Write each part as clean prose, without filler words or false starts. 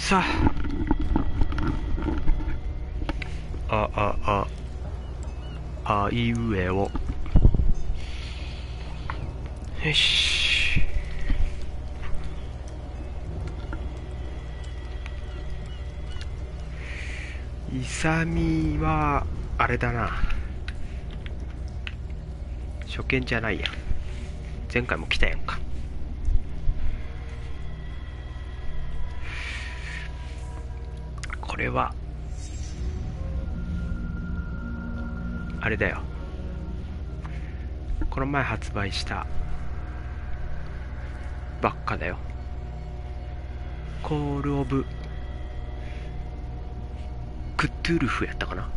さあ、あいうえを。よし。イサミはあれだな、初見じゃないや。前回も来たやんか。これはあれだよ、この前発売したばっかだよ。コールオブクトゥルフやったかな。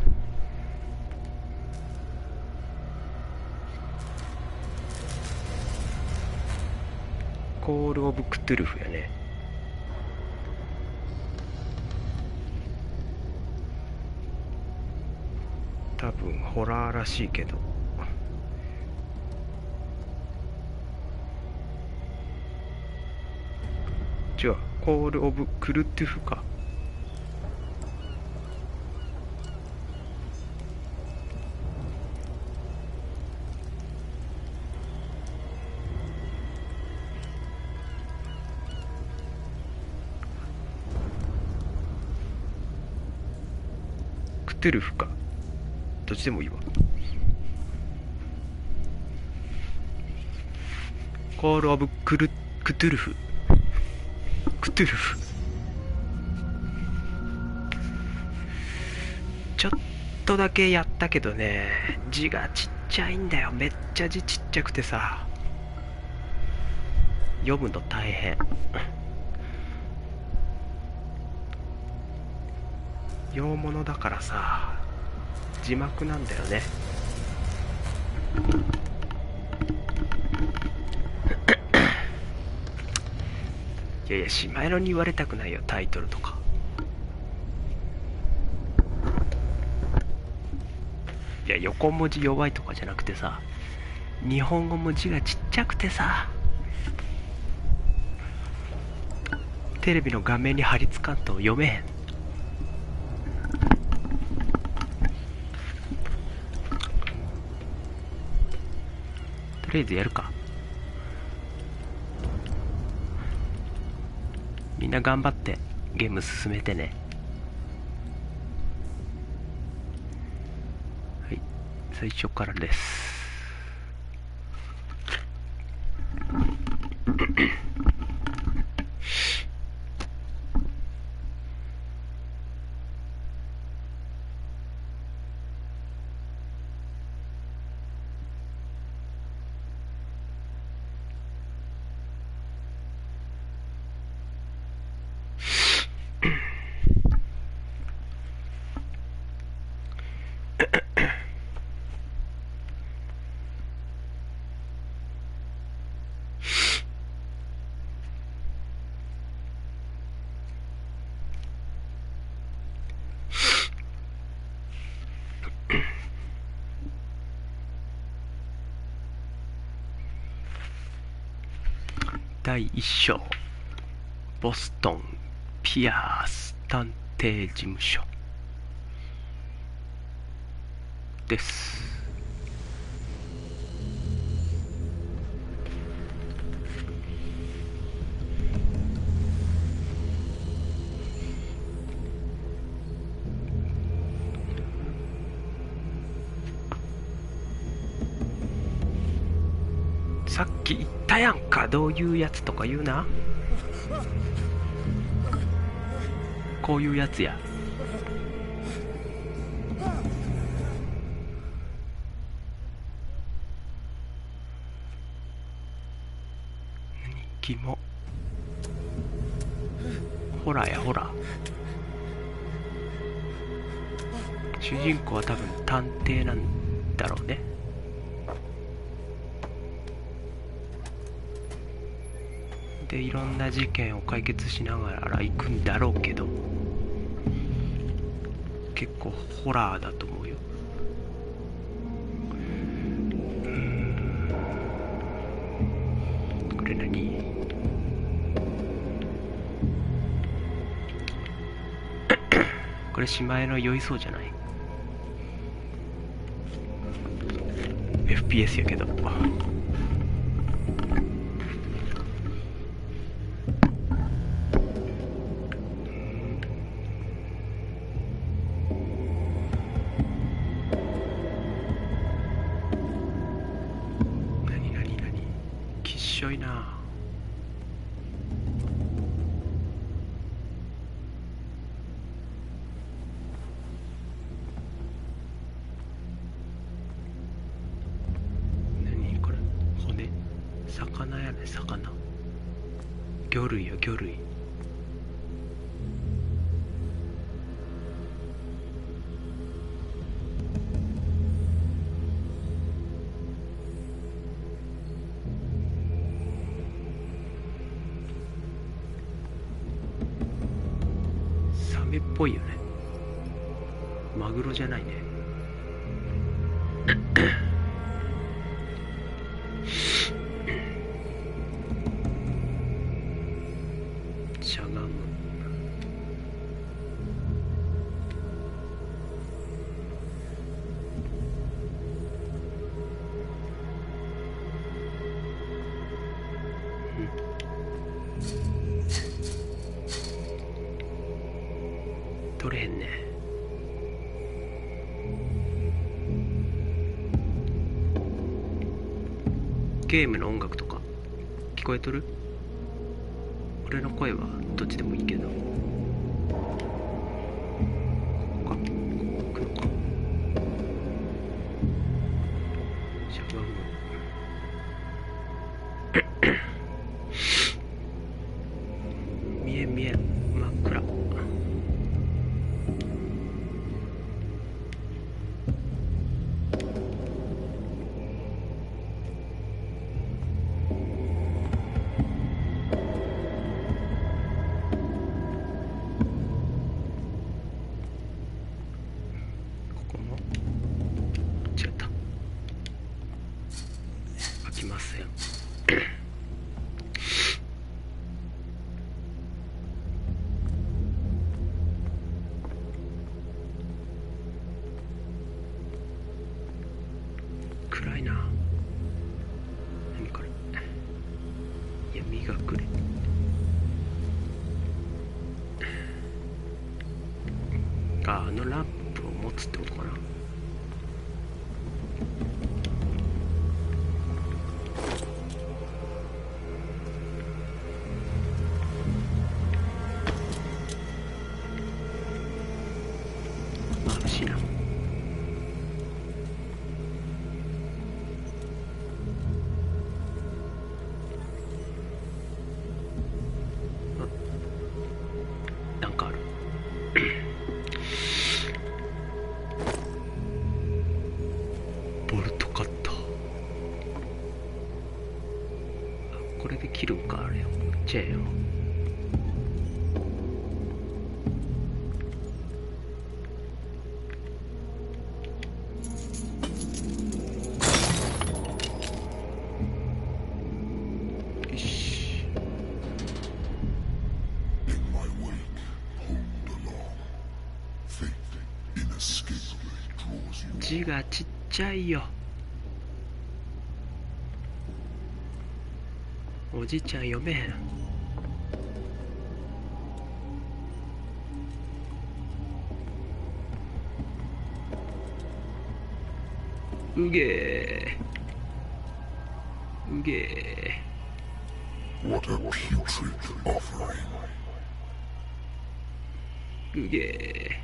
コールオブクトゥルフやね。多分ホラーらしいけど、違う、コールオブクルトゥフか。クトゥルフか、どっちでもいいわ。コールオブクトゥルフ、クトゥルフ。ちょっとだけやったけどね、字がちっちゃいんだよ。めっちゃ字ちっちゃくてさ、読むの大変。洋物だからさ、字幕なんだよね。いやいや、しまいのに言われたくないよ、タイトルとか。いや、横文字弱いとかじゃなくてさ、日本語も字がちっちゃくてさ、テレビの画面に貼り付かんと読めへん。とりあえずやるか。みんな頑張ってゲーム進めてね。はい、最初からです。第1章、ボストンピアース探偵事務所です。さっき言ったやんか、どういうやつとか言うな。こういうやつや。キモ。ホラーやホラー。主人公は多分探偵なんだろうね。でいろんな事件を解決しながら行くんだろうけど、結構ホラーだと思うよ。これ何？これしまいの酔いそうじゃない？ FPS やけど。きっしょいな。何これ、骨？魚やね、魚。魚類よ、魚類。サメっぽいよね。マグロじゃないね。しゃがむ。取れへんね。ゲームの音楽とか聞こえとる？俺の声はどっちでもいいけど。ここか、ここ行くのか。しゃがむ。見えん見えん、真っ暗。きません。暗いな。何これ。闇がくれ。あのランプを持つってことかな。眩しいな。なんかある。ボルトカッター。これで切るんか。あれチェーンを。字がちっちゃいよ。おじいちゃん読めへん。うげーうげー。うげー。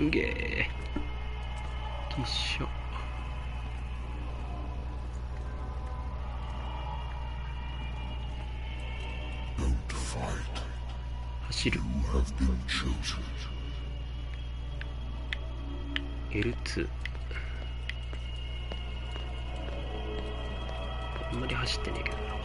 うげえ。きっしょ。走る。L2。あんまり走ってねえけどな、これ。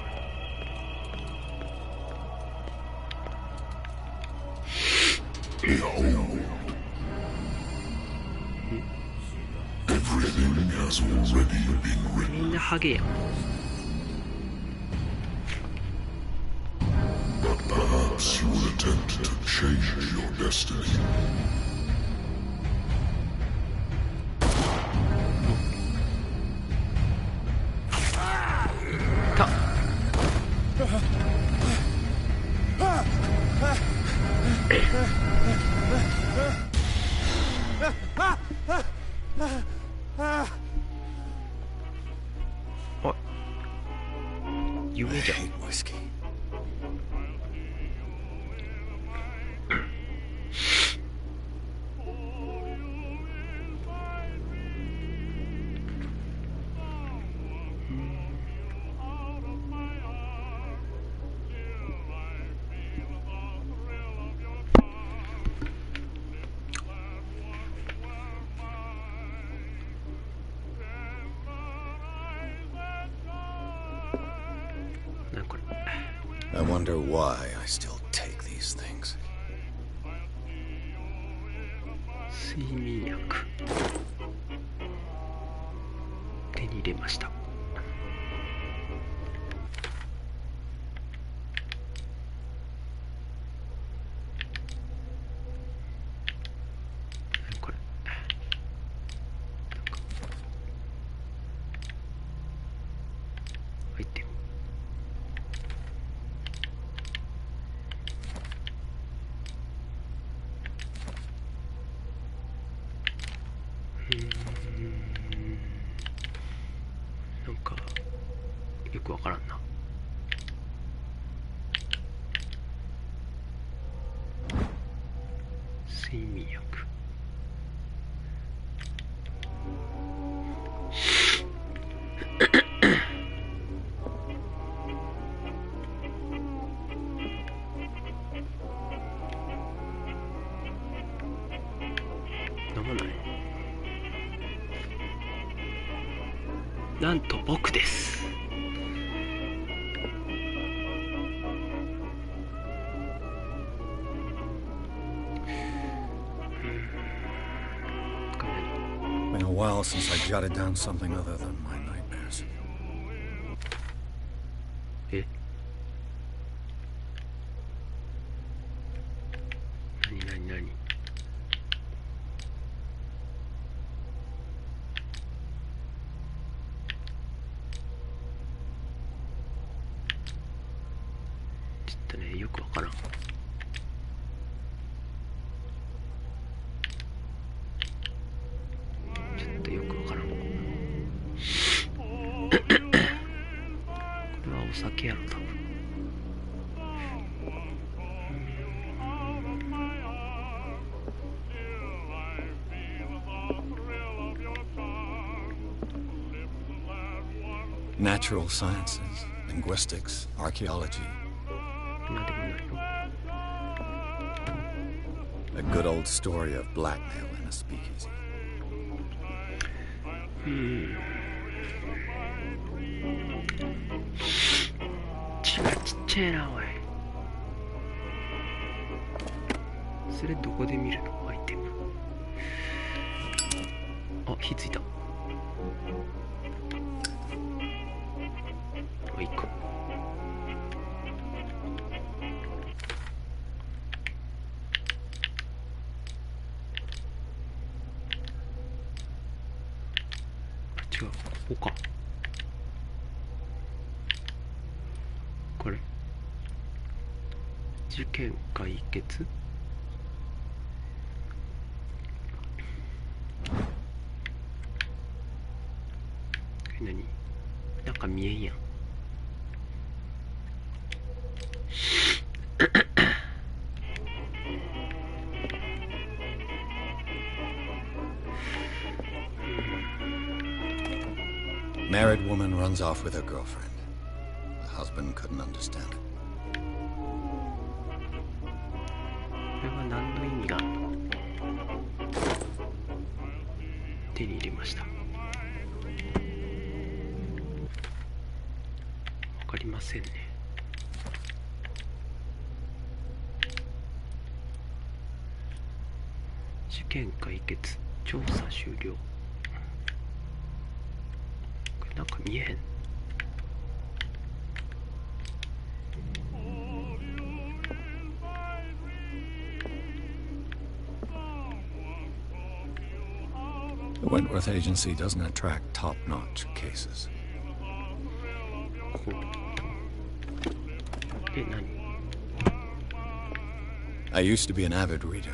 みんなハゲやん。you will attempt to change your destiny. 夢じゃん。I wonder why I still take these things. 睡眠薬手に入れました。これアイテム。なんかよくわからんな。睡眠薬。飲まない。なんと僕です。Been a while since I jotted down something other than my nightmares. え？何？ちょっとね、よくわからん。ちょっとよくわからん。これはお酒やろ、多分。Natural sciences, linguistics, archaeology. なんでもないの。A good old story of blackmail in a speakeasy. 血がちっちゃいな、おい。それどこで見るの？アイテム。あ、火ついた。あ、いいか。違う、ここか。これ事件解決。これ何？なんか見えんやん。Married woman runs off with her girlfriend. The husband couldn't understand it. これは何の意味があるの？手に入れました。わかりませんね。事件解決、調査終了。これなんか見えへん。The Wentworth Agency doesn't attract top-notch cases. 何 I used to be an avid reader.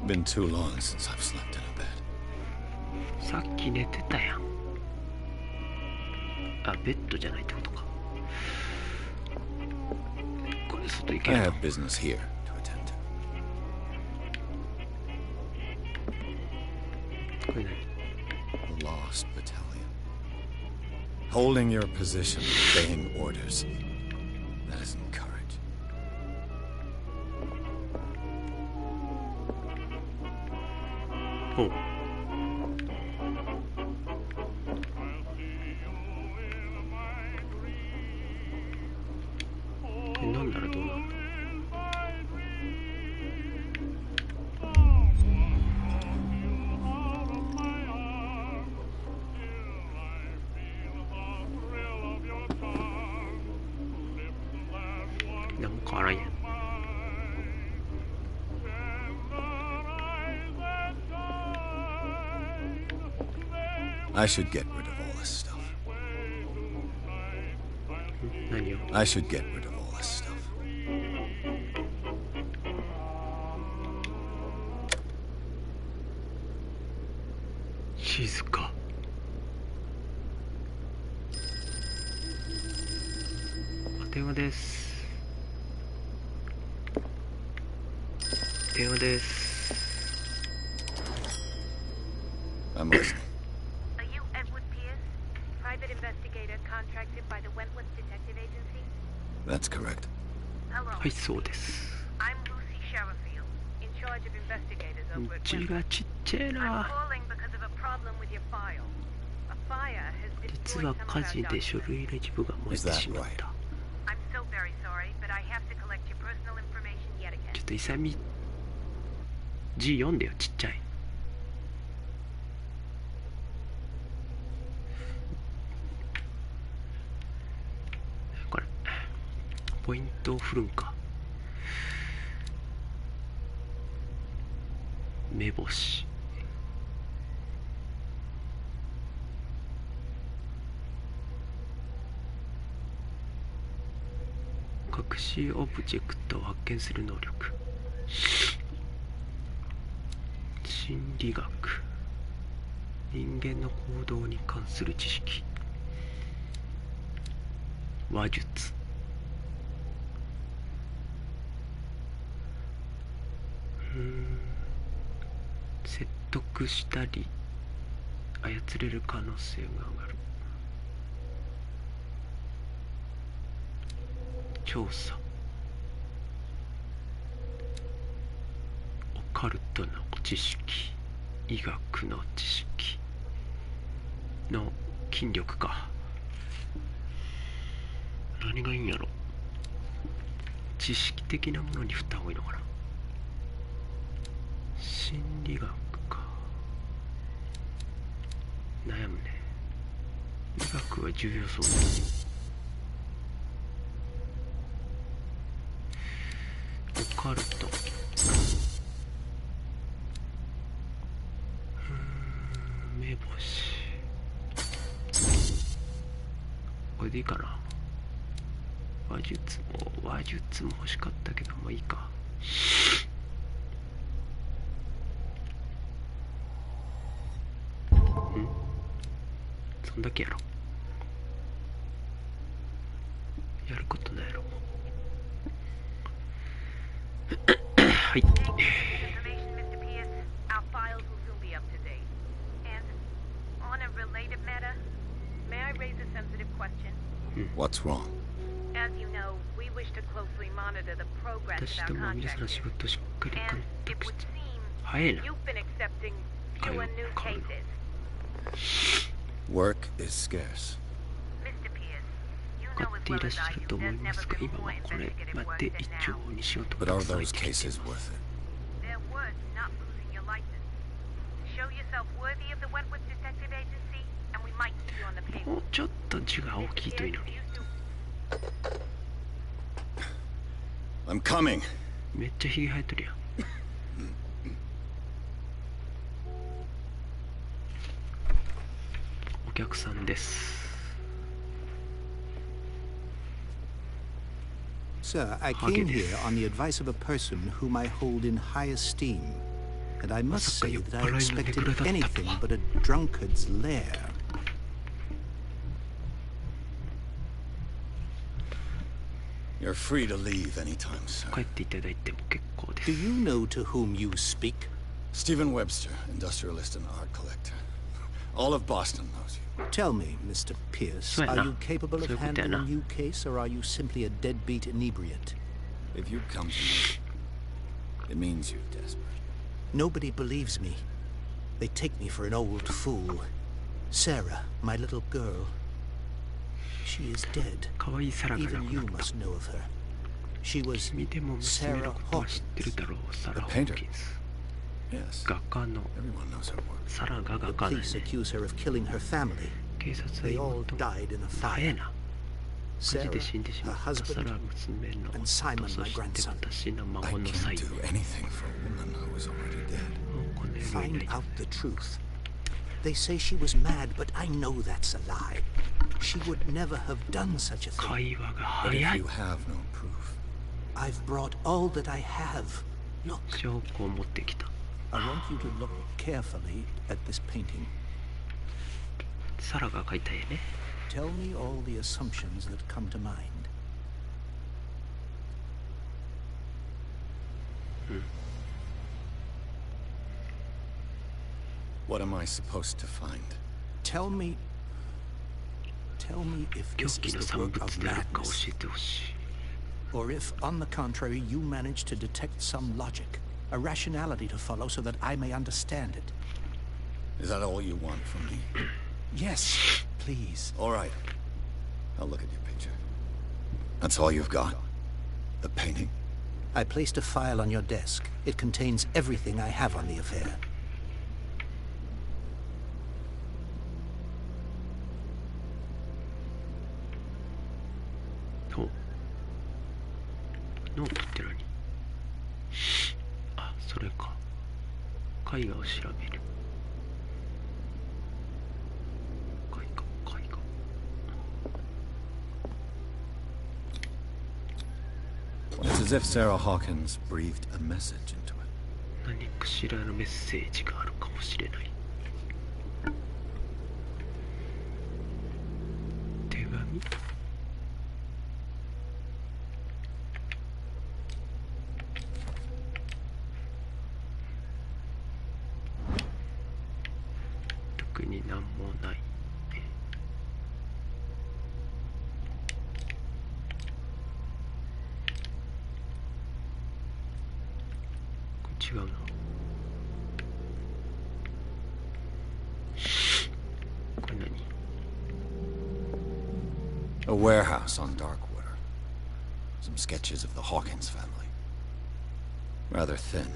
Been too long since I've slept in a bed. さっき寝てたやん。あ、ベッドじゃないってことか。これ外行け I る have business here to attend to. これ何 The Lost Battalion. Holding your position, obeying orders. That isn't courage. ほう。飲んだらどうなるの？何も変わらんやん。I should get rid of all this stuff. 何を？ I should get rid of all this stuff. 静か。電話です。電話です。I'm listening. Are you Edward Pierce, private investigator contracted by the Wentworth Detective Agency? That's correct. Hello. はい、そうです。I'm Lucy Sherifield, in charge of investigators over at 字 Wentworth. がちっちゃい I'm な。 calling because of a problem with your file. A fire has 実 destroyed は some 火 of our 事で書 documents. 類の一部が燃えてしまった。 I'm so very sorry, but I have to collect your personal information yet ちょ again. っと勇字読んでよ、ちっちゃい。これポイントを振るんか。目星。隠しオブジェクトを発見する能力。心理学。人間の行動に関する知識。話術。説得したり操れる可能性が上がる。調査。オカルトの知識、医学の知識の筋力か。何がいいんやろ。知識的なものに振った方がいいのかな。心理学か。悩むね。医学は重要そうだね。オカルト。目星。これでいいかな。話術も欲しかったけど、もういいか。そんだけやろ。やることないやろ。はい。Information, Mr. Pierce. Our files will soon be up to date. And on a related matter, may I raise a sensitive question? What's wrong? As you know, we wish to closely monitor the progress 私 of ど our もは皆さんの contractors. 仕事をしっかり And 監 it 督し would て。 seem 早いな。 you've been accepting fewer new cases. Work is scarce. Mr. Pierce, you 分 know かっ as てい well らっ as し I ゃる do, と思い there's ます never が、 been 今 more はこれ investigative ま work で than 一 now. 丁に仕事 But が are たくさん入っ those てきてい cases ます。 worth it? They're worth not losing your license. Show yourself worthy of もうちょっと字が大きいといいのに。 I'm coming. めっちゃひげ生えてるやん。お客さんです。 Sir, I came here on the advice of a person whom I hold in high esteem, and I must say that I expected anything but a drunkard's lair. You're free to leave anytime, sir. 帰っていただいても結構で Do す。 you know to whom you speak? Stephen Webster, industrialist and art collector. All of Boston knows you. Tell me, Mr. Pierce, Well, are no. you capable of So good handling a then, new case, or are you simply a deadbeat inebriate? If you come to me, it means you're desperate. Nobody believes me. They take me for an old fool. Sarah, my little girl. She is dead. 可愛いサラが亡 Even く you なった。 must know of her. She was 君でも娘 Sarah のことは知ってるだろう。サラ・ホ The ー painter. キンス。 Yes. 画家の Everyone knows her work. サラが画 The 家だよ police ね。 accuse her of killing her family. 警察は They all 妹 died in a 早い fire. な。火事で Sarah, 死んでしま her ったサラ husband, 娘の and 夫 Simon, とそ my して grandson. 私の I 孫の can 最 do 後。 anything for a woman who is already dead. もうこの世にい Find ない。 out the truth. They say she was mad, but I know that's a lie. She would never have done such a thing. 会話が But if 早い you。have no proof, I've brought all that I have. Look, 証拠を持ってきた。 I want you to look carefully at this painting. サラが描いた絵ね。 Tell me all the assumptions that come to mind. what am I supposed to find? Tell me if 狂 this 気 is の the 産 work 物 of であるか教 madness, えてほしい。 or if, on the contrary, you manage to detect some logic, a rationality to follow so that I may understand it. Is that all you want from me? Yes, please. All right. I'll look at your picture. That's all you've got? The painting? I placed a file on your desk. It contains everything I have on the affair. ほう。ノートって何？あ、それか。絵画を調べる。絵画。It's as if Sarah Hawkins breathed a message into it. 何かしらのメッセージがあるかもしれない。手紙？特になんもない。これ違うな。これ何？ A warehouse on Darkwater. Some sketches of the Hawkins family. Rather thin.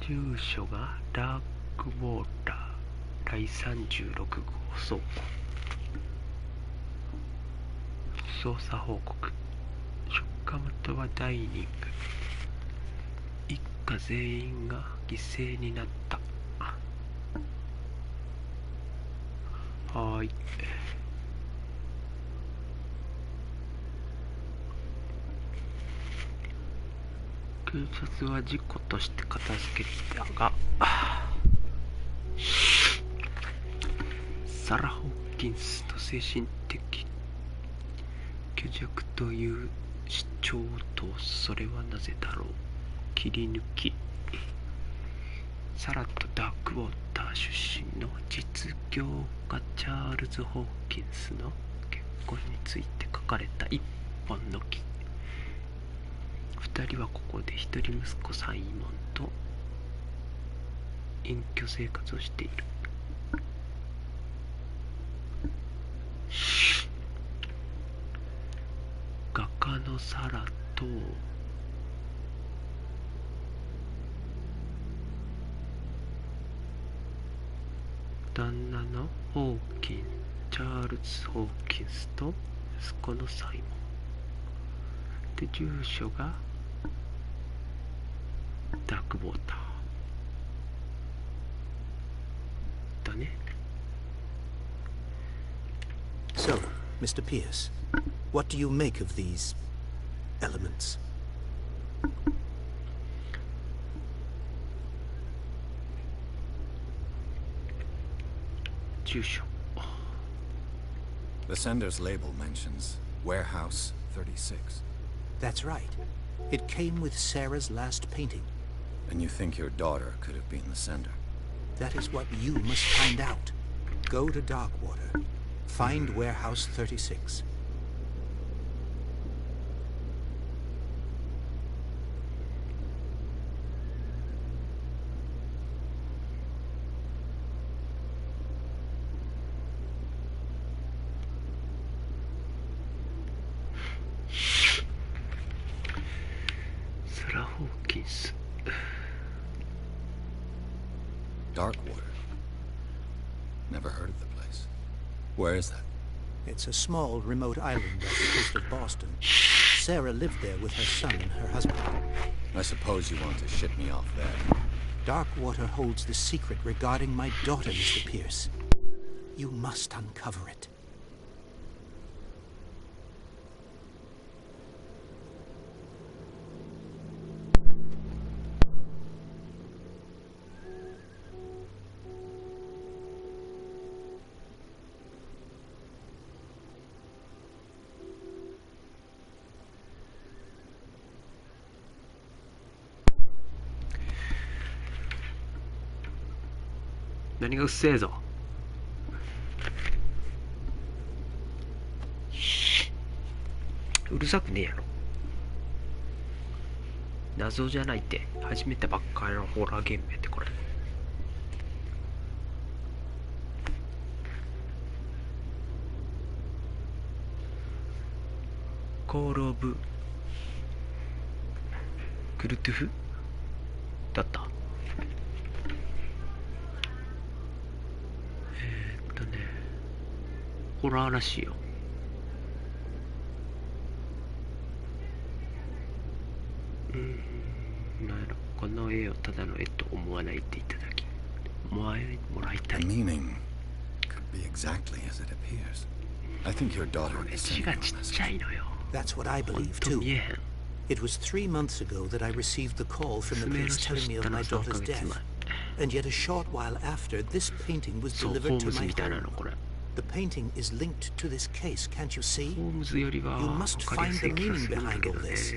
住所がダークウォーター第36号倉庫。捜査報告。出火元はダイニング。一家全員が犠牲になった。はーい。警察は事故として片付けたが、サラ・ホーキンスの精神的虚弱という主張と、それはなぜだろう。切り抜き。サラとダークウォーター出身の実業家チャールズ・ホーキンスの結婚について書かれた一本の木。二人はここで一人息子サイモンと隠居生活をしている。のサラと旦那のホーキン、チャールズ・ホーキンスと息子のサイモンで、住所がダークウォーターだね。 So, Mr. Pierce, what do you make of these elements? The sender's label mentions Warehouse 36. That's right. It came with Sarah's last painting. And you think your daughter could have been the sender? That is what you must find out. Go to Darkwater. Find Warehouse 36. Sarah Hawkins. Darkwater. Never heard of the place. Where is that? It's a small, remote island off the coast of Boston. Sarah lived there with her son and her husband. I suppose you want to ship me off there. Darkwater holds the secret regarding my daughter, Mr. Pierce. You must uncover it. What? 何がうっせえぞ。うるさくねえやろ。謎じゃないって。始めたばっかりのホラーゲームやってこれ。コールオブクルトゥフだった。ホラーらしいよ。なんやろ、この絵をただの絵と思わないでいただき、もらいたい。The meaning could be exactly as it appears. I think your daughter is sending you a message. That's what I believe too. It was 3 months ago that I received the call from the police telling me of my daughter's death. And yet a short while after, this painting was delivered to my home. The painting is linked to this case, can't you see? You must find the meaning behind all this.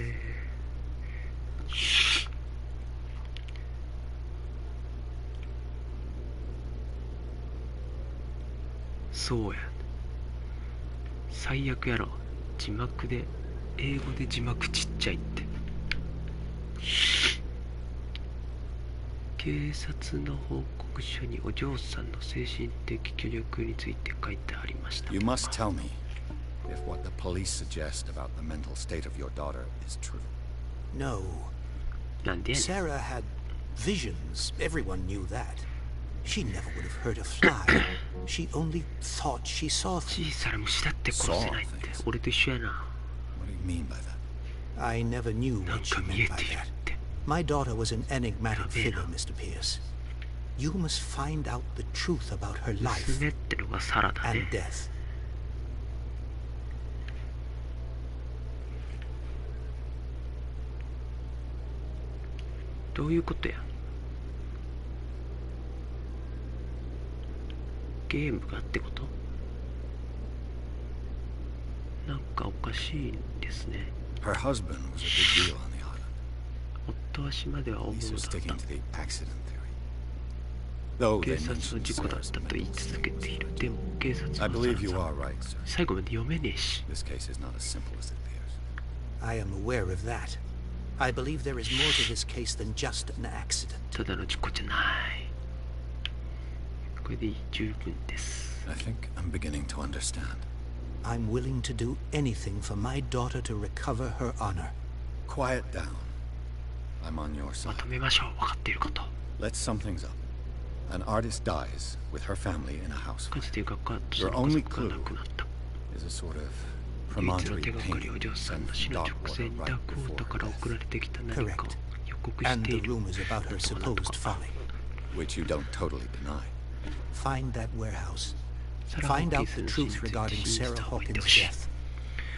そうや。最悪やろ。字幕で、英語で字幕ちっちゃいって。警察の報告書にお嬢さんの精神的協力について書いてありました。 You must tell me if what the police suggest about the mental state of your daughter is true. No. Sarah had visions. Everyone knew that. She never would have hurt a fly. She only thought she saw things. 小さな虫だって殺せないって。俺と一緒やな。 What do you mean by that? I never knew what she meant by that. My daughter was an enigmatic figure, Mr. Pierce. You must find out the truth about her life and death. どういうことや。ゲームがってこと？なんかおかしいんですね。 Her husband was a big deal on the island. 夫は島では大物だった。 sticking to the accident theory. 警察の事故だったと言い続けている。でも警察は I believe you are right, sir. 最後まで読めねえし。 This case is not as simple as it appears. I am aware of that. I believe there is more to this case than just an accident. ただの事故じゃない。これで十分です。 I think I'm beginning to understand. I'm willing to do anything for my daughter to recover her honor. Quiet down. I'm on your ま side. とめましょう。分かっていること。 Let's sum things up. An artist dies with her family in a house か fire. つて画家とそ Your の家 only 族 clue が亡くなった。 is a sort of 唯一の promontory 手がかり painting はお嬢さん sent の死 from の直 Darkwater 前にダー right クウォー before ターから her 送ら death, れてきた何かを Correct. 予告し And て the いる。 rumors about her supposed folly. which you don't totally deny. Find that warehouse. サラ・ホ Find ー out キンス the の死に truth ついて regarding 信じ Sarah た方がいい Hawkins' でほしい。 death.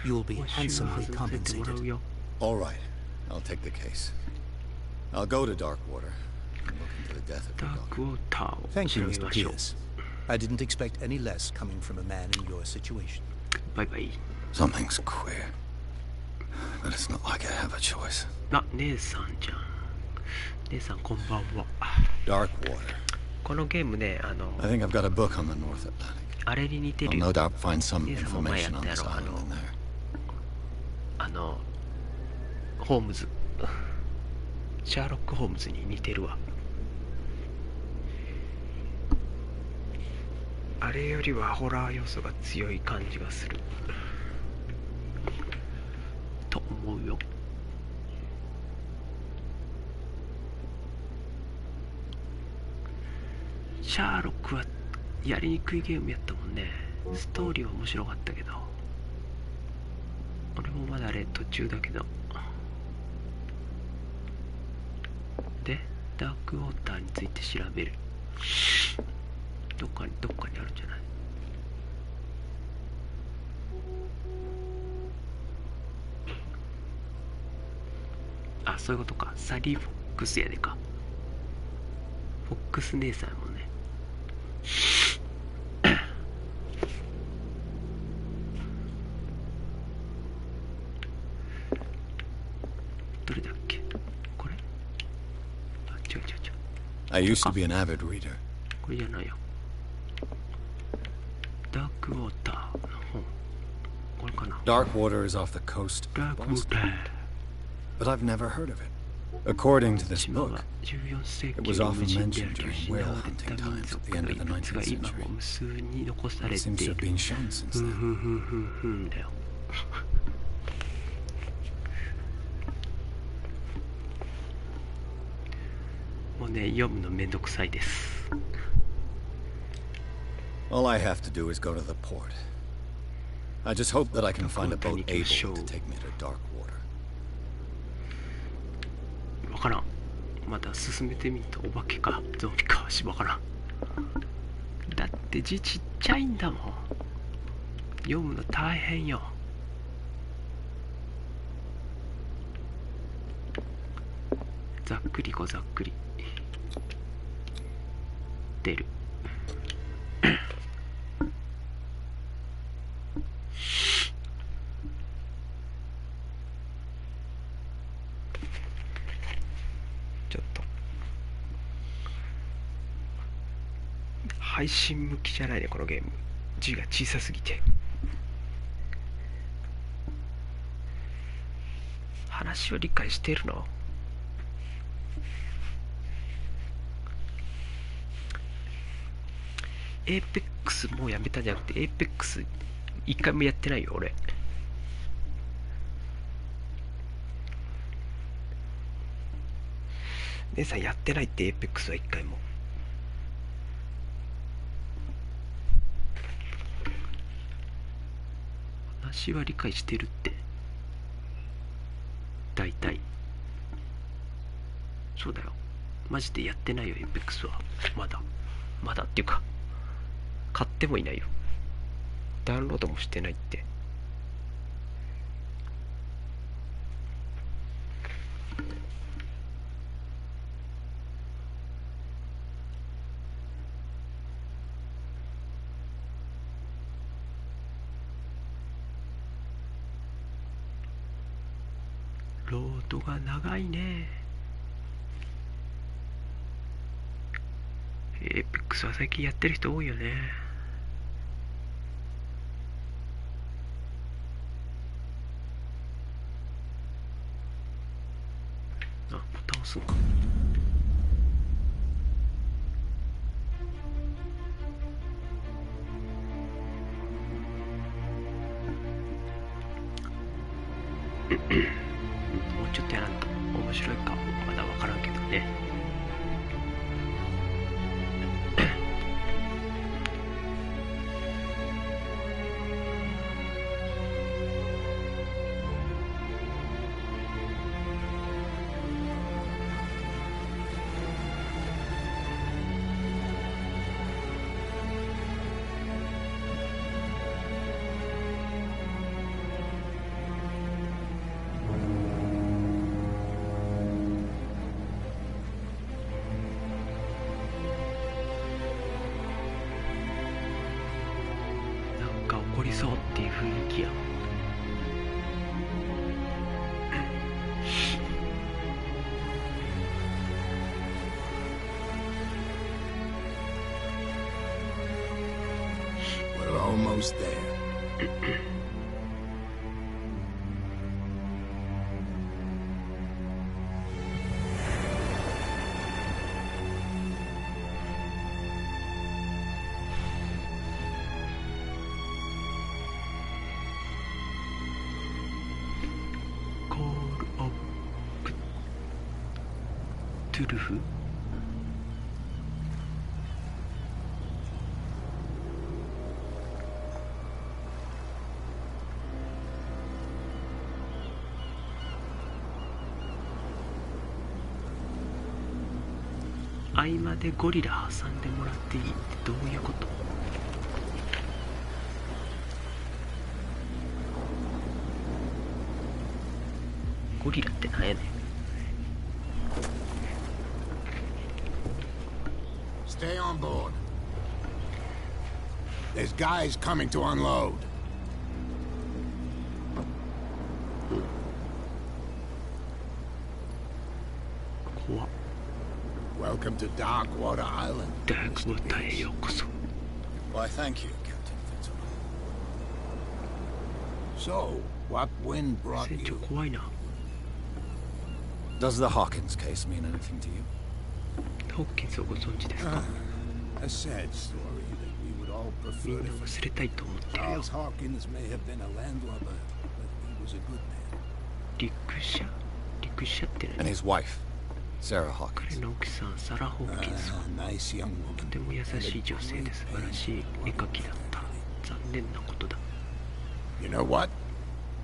You'll be 報酬は handsomely 外せてもらう compensated. よ。 All right, I'll take the case. I'll go to Darkwater and look into the death of ダ your ーク daughter. ウォーターを Thank 調 you, べ Mr. ましょう。 Pierce. I didn't expect any less coming from a man in your situation. バイバイ。 Something's queer. But it's not like I have a choice. あ、姉さんじゃん。姉さんこんばんは。 Darkwater. このゲームね、 I think I've got a book on the North Atlantic. あれに似て I'll るよ。 no doubt find some 姉さんも前や information っ on たや this ろ。 island in there. ホームズ。シャーロック・ホームズに似てるわ。あれよりはホラー要素が強い感じがする。と思うよ。シャーロックはやりにくいゲームやったもんね。ストーリーは面白かったけど。俺もまだあれ途中だけど。で、ダークウォーターについて調べる。どっかにあるんじゃない？あ、そういうことか。サリー・フォックスやでか。フォックス姉さんやもんね。どれだっけ？これ？あ、違う。 I used to be an avid reader. これじゃないよ。ダークウォーターの本。これかな。 Darkwater is off the coast ダー of クウォー Boston, ター。 but I've never heard of it. According to this 島 book, は14世 it 紀 was の often 無人であ mentioned る during 失 whale われ hunting た民 times at 族 the の end of 遺 the 物 19th が今 century. も無数に残され It て seems い to have る。 been shown since then. だよ。もうね、読むのめんどくさいです。 All I have to do is go to the port. I just hope that I can find a boat able to take me to Darkwater. わからん。また進めてみんとお化けかゾンビかわからん。だって字ちっちゃいんだもん。読むの大変よ。ざっくりざっくり出る。ちょっと配信向きじゃないね、このゲーム。字が小さすぎて。話を理解してるの？エーペックスもうやめたんじゃなくて、エーペックス一回もやってないよ、俺。姉さんやってないって、エーペックスは一回も。話は理解してるって。大体。そうだよ。マジでやってないよ、エーペックスは。まだっていうか、買ってもいないよ。ダウンロードもしてないって。ロードが長いね。エーペックスは最近やってる人多いよね。あ、ボタン押すんか。うちょっとやらんと面白いかまだ分からんけどね。起こりそうっていう雰囲気や。We're almost there.トゥルフ合間でゴリラ挟んでもらっていいってどういうこと？ゴリラってなんやねん。Stay on board. There's guys coming to unload. Welcome to Darkwater Island. Darkwater へようこそ。Why, thank you, Captain Fitzgerald. So, what wind brought 船長 you? 怖いな。 Does the Hawkins case mean anything to you? ホッキンスをご存知ですか？ A sad story that we would all みん prefer な to 忘れたいと思ってるよ。 Charles Hawkins may have been a landlubber, but he was a good man. 陸車ってAnd 何？ his wife, Sarah Hawkins. 彼の奥さんサラ・ホーキンスは A nice young と woman. ても優しい女性で素晴らしい絵描きだった。残念なことだ。 You know what?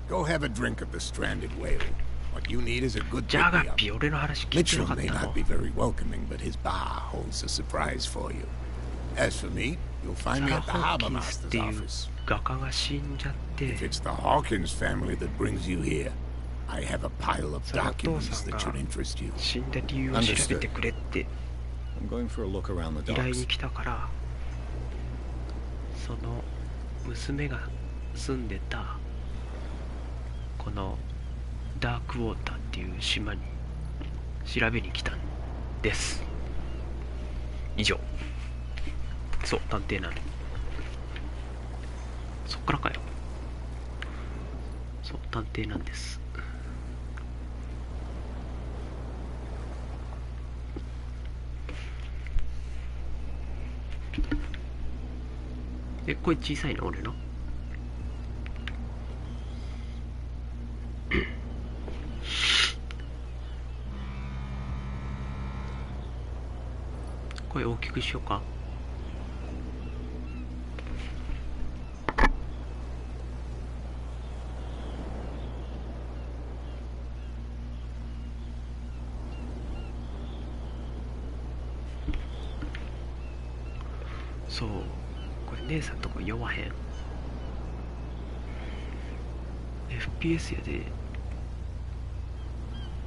Go have a drink of the stranded whale. What you need is a good じゃあガ pick-me ッ up. ピー俺の話聞いてな Mitchell かっ may た not の？ be very welcoming, but his bar holds a surprise for you. As for me, you'll サ find me ラ・ at the ホー harbor キンスっ master's ていう office. 画家が死んじゃって If it's the Hawkins family that brings you here, I have a pile of そのお父 documents さん that が should interest you. 死んだ理由を調べてくれって I'm going for a look around the 依頼に docks. 来たから、その娘が住んでたこのダークウォーターっていう島に調べに来たんです。以上。そう、探偵なの。そっからかよ。そう、探偵なんです。声小さいの俺の。声大きくしようか。そう、これ姉さんとこ酔わへん。 FPS やで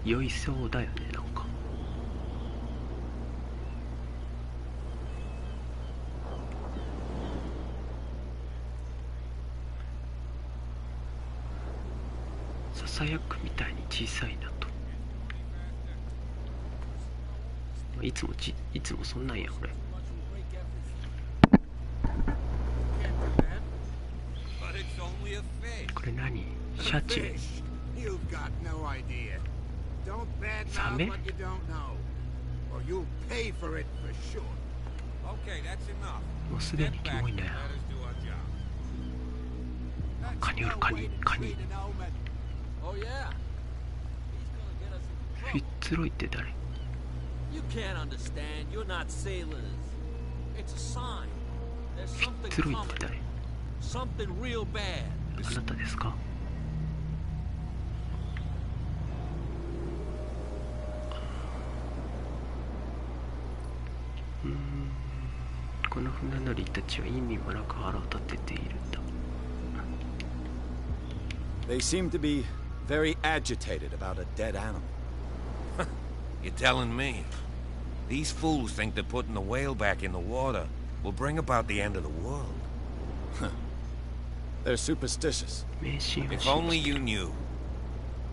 酔いそうだよね。なんかささやくみたいに小さいなと。いつもそんなんや俺。これ何？シャチ？サメ？もうすでにキモいね。フィッツロイって誰？ You can't understand. You're not sailors. It's a sign. There's フィッ something ツロイっ coming. て誰？ Something real bad. あなたですか？この船乗りたちは意味もなく腹を立てているんだ。 They seem to be very agitated about a dead animal. You're telling me? These fools think that putting the whale back in the water will bring about the end of the world. They're superstitious. If only you knew.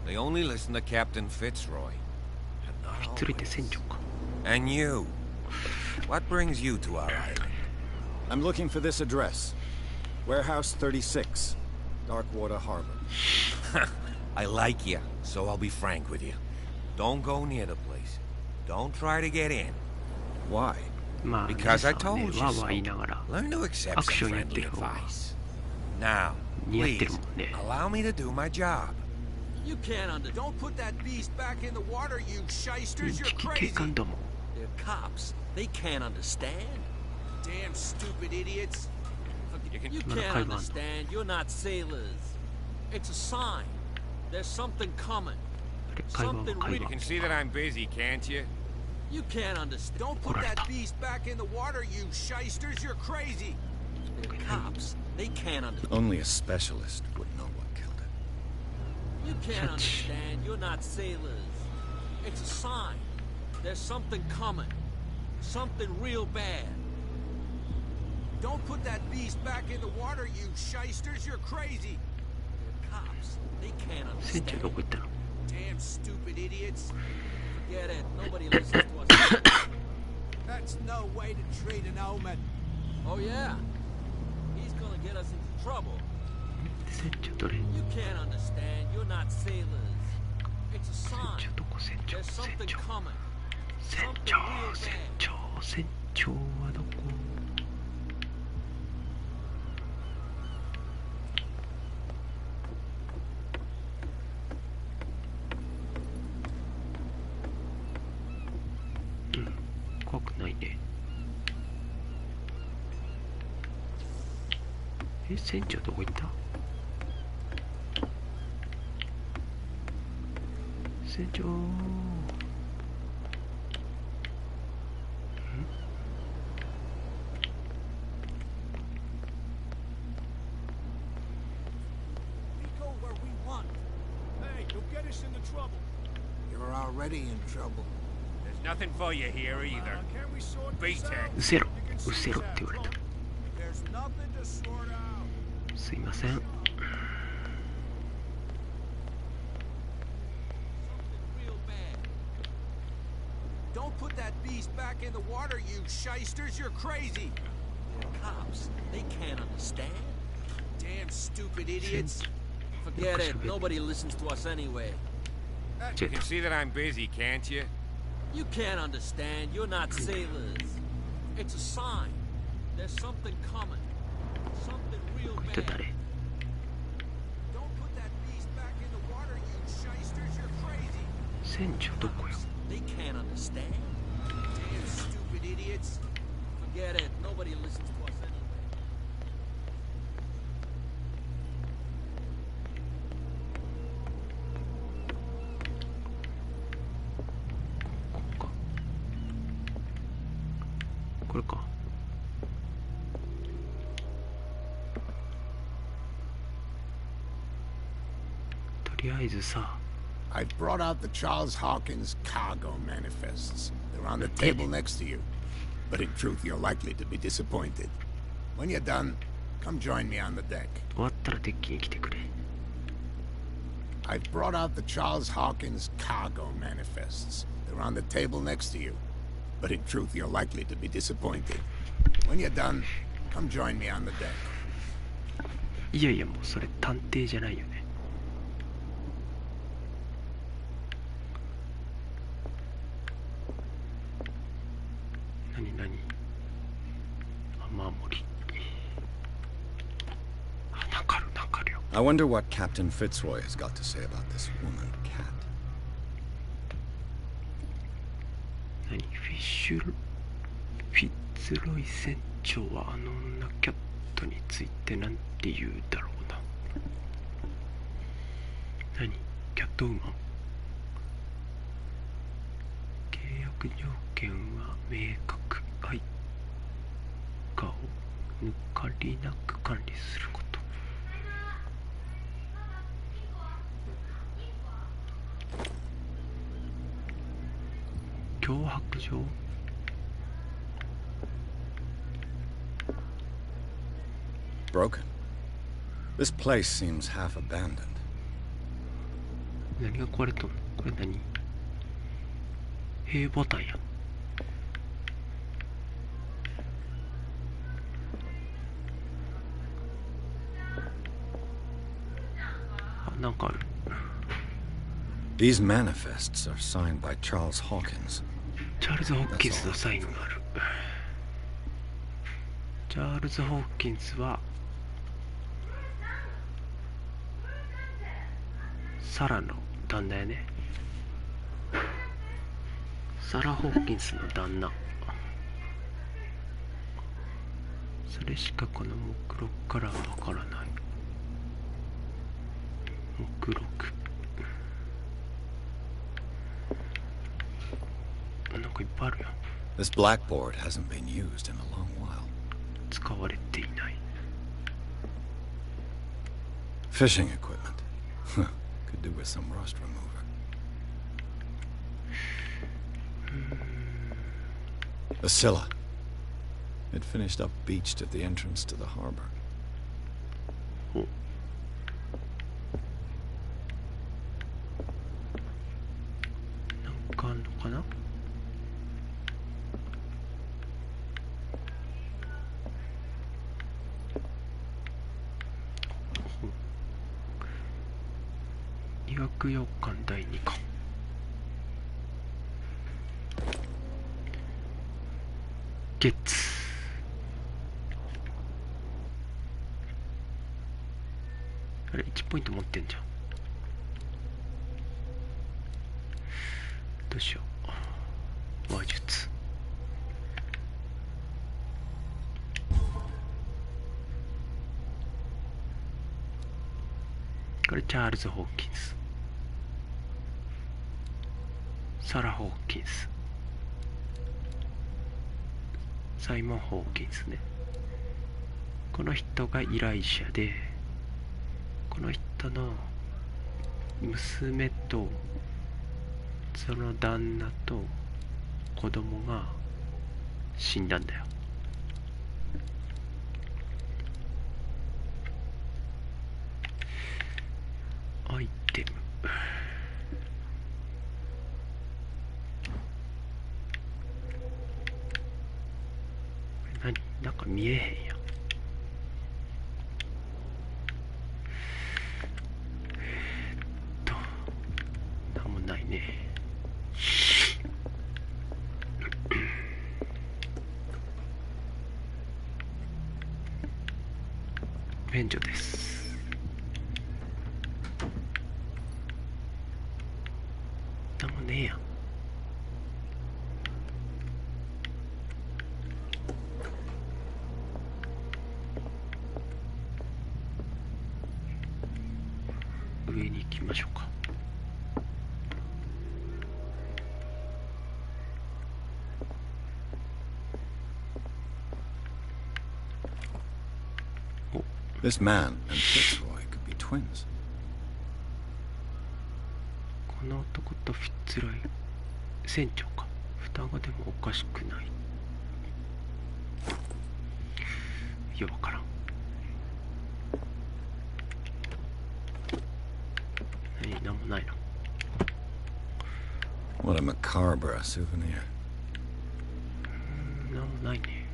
They only listen to Captain Fitzroy. And not フィッツロイって always. 船長か。 And you. What brings you to our island? I'm looking for this address. Warehouse 36, Darkwater Harbor. I like you, so I'll be frank with you. Don't go near the place. Don't try to get in. Why? まあ、 Because I 皆さんはね told you わーわー so. 言いながら Learn to accept アクショ some ンやって friendly る方が advice. Now, 似合って please, るもんね。 allow me to do my job. You can't Don't put that beast back in the water, you 認 shysters. 知 You're 機 crazy. 警官だもん。 They're cops. They can't understand. Damn stupid idiots. You can't understand. You're not sailors. It's a sign. There's something coming. あれ、会話は Something 会 You 話。 can see that I'm busy, can't you? You can't understand. Don't put that beast back in the water, you shysters. You're crazy. They're cops. They can't understand. Only a specialist would know what killed it. You can't understand. You're not sailors. It's a sign. There's something coming. Something real bad. Don't put that beast back in the water, you shysters. You're crazy. They're cops. They can't 船長 understand. どこ行ったの？ Damn stupid idiots. Forget it. Nobody listens to us. That's no way to treat an omen. Oh, yeah? He's gonna get us into trouble. 船長どれ？ You can't understand. You're not sailors. It's a 船 sign. 長どこ？船長 There's 船 something 長 coming. 船長船長船長はどこ？怖くないね。え、船長どこ行った？船長。We go where we want. Hey, you'll get us into trouble. You're already in trouble. There's nothing for you here either. Can we sort Beat this it. out? うせろうせろって言われた。 There's nothing to sort out. すいません。 Something real bad. Don't put that beast back in the water, you shysters. You're crazy. They're cops. They can't understand. Damn stupid idiots. Forget it. Nobody listens to us anyway. You can see that I'm busy, can't you? You can't understand. You're not sailors. It's a sign. There's something coming. Something real これって bad. 誰？ Don't put that beast back in the water, you shysters. You're crazy. 船長どこよ？ They can't understand. Damn stupid idiots. Forget it. Nobody listens to us anyway. ここか。これか。とりあえずさ、 I've brought out the Charles Hawkins cargo manifests. They're on the table next to you. But in truth, you're likely to be disappointed. When you're done, come join me on the deck. 終わったらデッキに来てくれ。 I've brought out the Charles Hawkins cargo manifests. They're on the table next to you. But in truth, you're likely to be disappointed. When you're done, come join me on the deck. いやいや、もうそれ探偵じゃないよね。何何？雨漏り。あ、なんかあるなんかあるよ。 I wonder what Captain Fitzroy has got to say about this woman cat. ィッツロイ船長はあの女キャットについてなんて言うだろうな。何？キャットウーマン？契約条件は明確。愛花を抜かりなく管理すること。脅迫状？Broken. This place seems half abandoned. 何が壊れとんの？これ何？Hボタンや。あ、なんかある。These manifests are signed by Charles Hawkins. チャールズ・ホーキンスのサインがある。チャールズ・ホーキンスはサラの旦那やね。サラ・ホーキンスの旦那。それしかこの目録からはわからない。目録。なんかいっぱいあるよ。This blackboard hasn't been used in a long while. 使われていない。Fishing equipment. Could do with some rust remover. A Scylla. It finished up beached at the entrance to the harbor. なんかあんのかな？医学洋館第2巻。ゲッツ。あれ1ポイント持ってんじゃん。どうしよう。話術。これチャールズ・ホーキンス、サラ・ホーキンス、サイモン・ホーキンスね。この人が依頼者で、この人の娘とその旦那と子供が死んだんだよ。アイテム。何？なんか見えへんやん。なんもないね。免除です。なんもねえやん。上に行きましょうか。This man and Fitzroy could be twins. この男とフィッツロイ船長か。双子でもおかしくない。いや、わからん。なんもないな。What a macabre souvenir. なんもないね。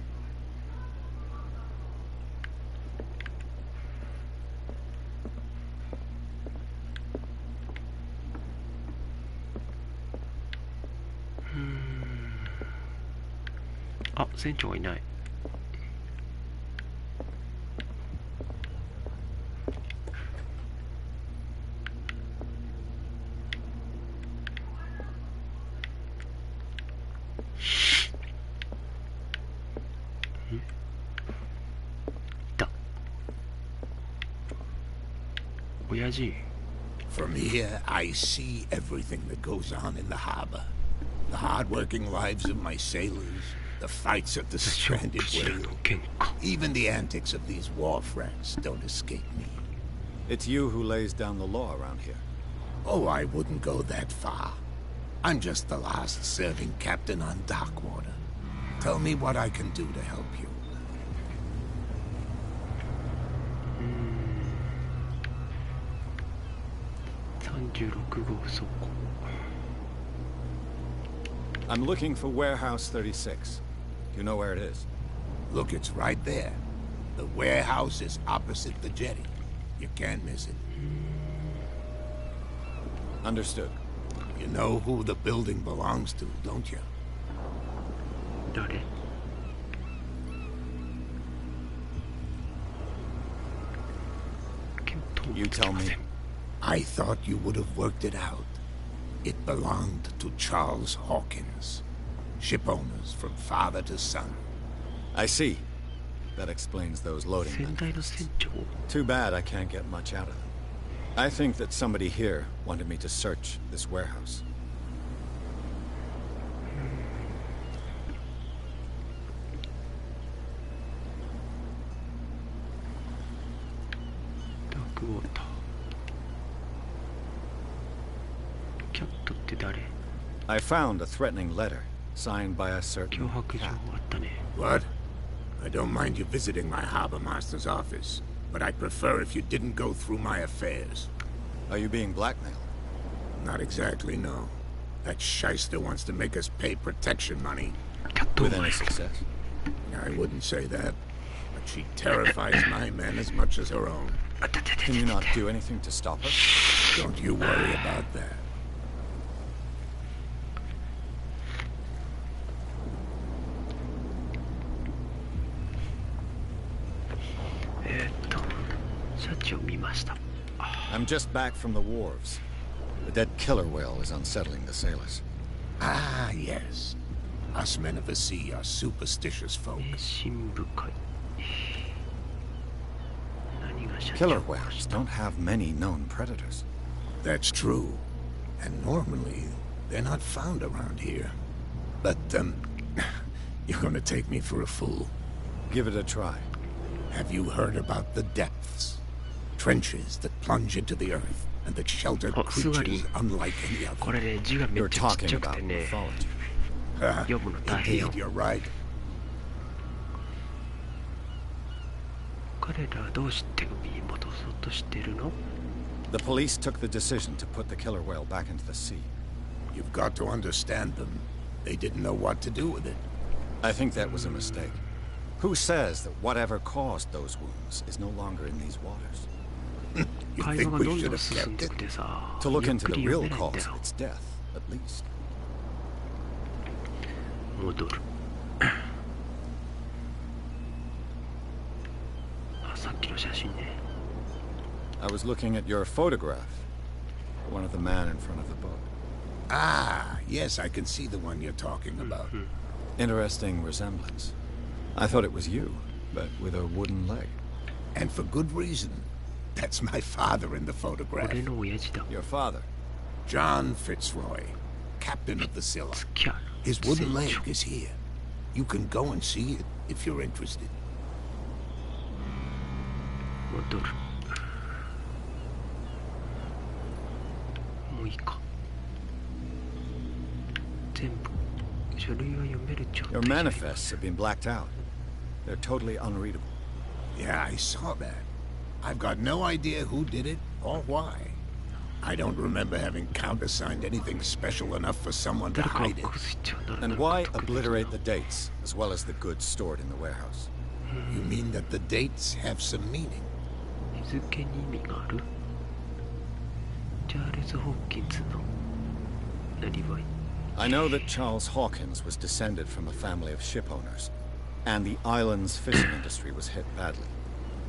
あ、船長がいない。親父。 From here, I see everything that goes on in the harbor. The hard-working lives of my sailors, the fights of the stranded whale. Even the antics of these wharf rats don't escape me. It's you who lays down the law around here. Oh, I wouldn't go that far. I'm just the last serving captain on Darkwater. Tell me what I can do to help you. I'm looking for Warehouse 36. Do you know where it is? Look, it's right there. The warehouse is opposite the jetty. You can't miss it. Understood. You know who the building belongs to, don't you? You tell me. I thought you would have worked it out. It belonged to Charles Hawkins. Ship owners from father to son. I see. That explains those loading manifests. Too bad I can't get much out of them. I think that somebody here wanted me to search this warehouse. I found a threatening letter signed by a certain cat. What? I don't mind you visiting my harbor master's office, but I'd prefer if you didn't go through my affairs. Are you being blackmailed? Not exactly, no. That shyster wants to make us pay protection money. With any success? I wouldn't say that, but she terrifies my men as much as her own. Can you not do anything to stop her? Don't you worry about that. I'm just back from the wharves. The dead killer whale is unsettling the sailors. Ah, yes. Us men of the sea are superstitious folk. Killer whales don't have many known predators. That's true. And normally, they're not found around here. But, you're gonna take me for a fool. Give it a try. Have you heard about the depths? Trenches that plunge into the earth and that shelter creatures unlike any other. You're talking about mythology. Indeed, you're right. The police took the decision to put the killer whale back into the sea. You've got to understand them. They didn't know what to do with it. I think that was a mistake. Who says that whatever caused those wounds is no longer in these waters? You think we should have kept it? To look into the real cause of its death, at least. I was looking at your photograph. One of the man in front of the boat. Ah, yes, I can see the one you're talking about. Interesting resemblance. I thought it was you, but with a wooden leg. And for good reason. That's my father in the photograph. Your father? John Fitzroy, captain of the Scylla. His wooden leg is here. You can go and see it if you're interested. Your manifests have been blacked out. They're totally unreadable. Yeah, I saw that. I've got no idea who did it or why. I don't remember having countersigned anything special enough for someone to hide it. And why obliterate the dates, as well as the goods stored in the warehouse? You mean that the dates have some meaning? I know that Charles Hawkins was descended from a family of ship owners, and the island's fishing industry was hit badly.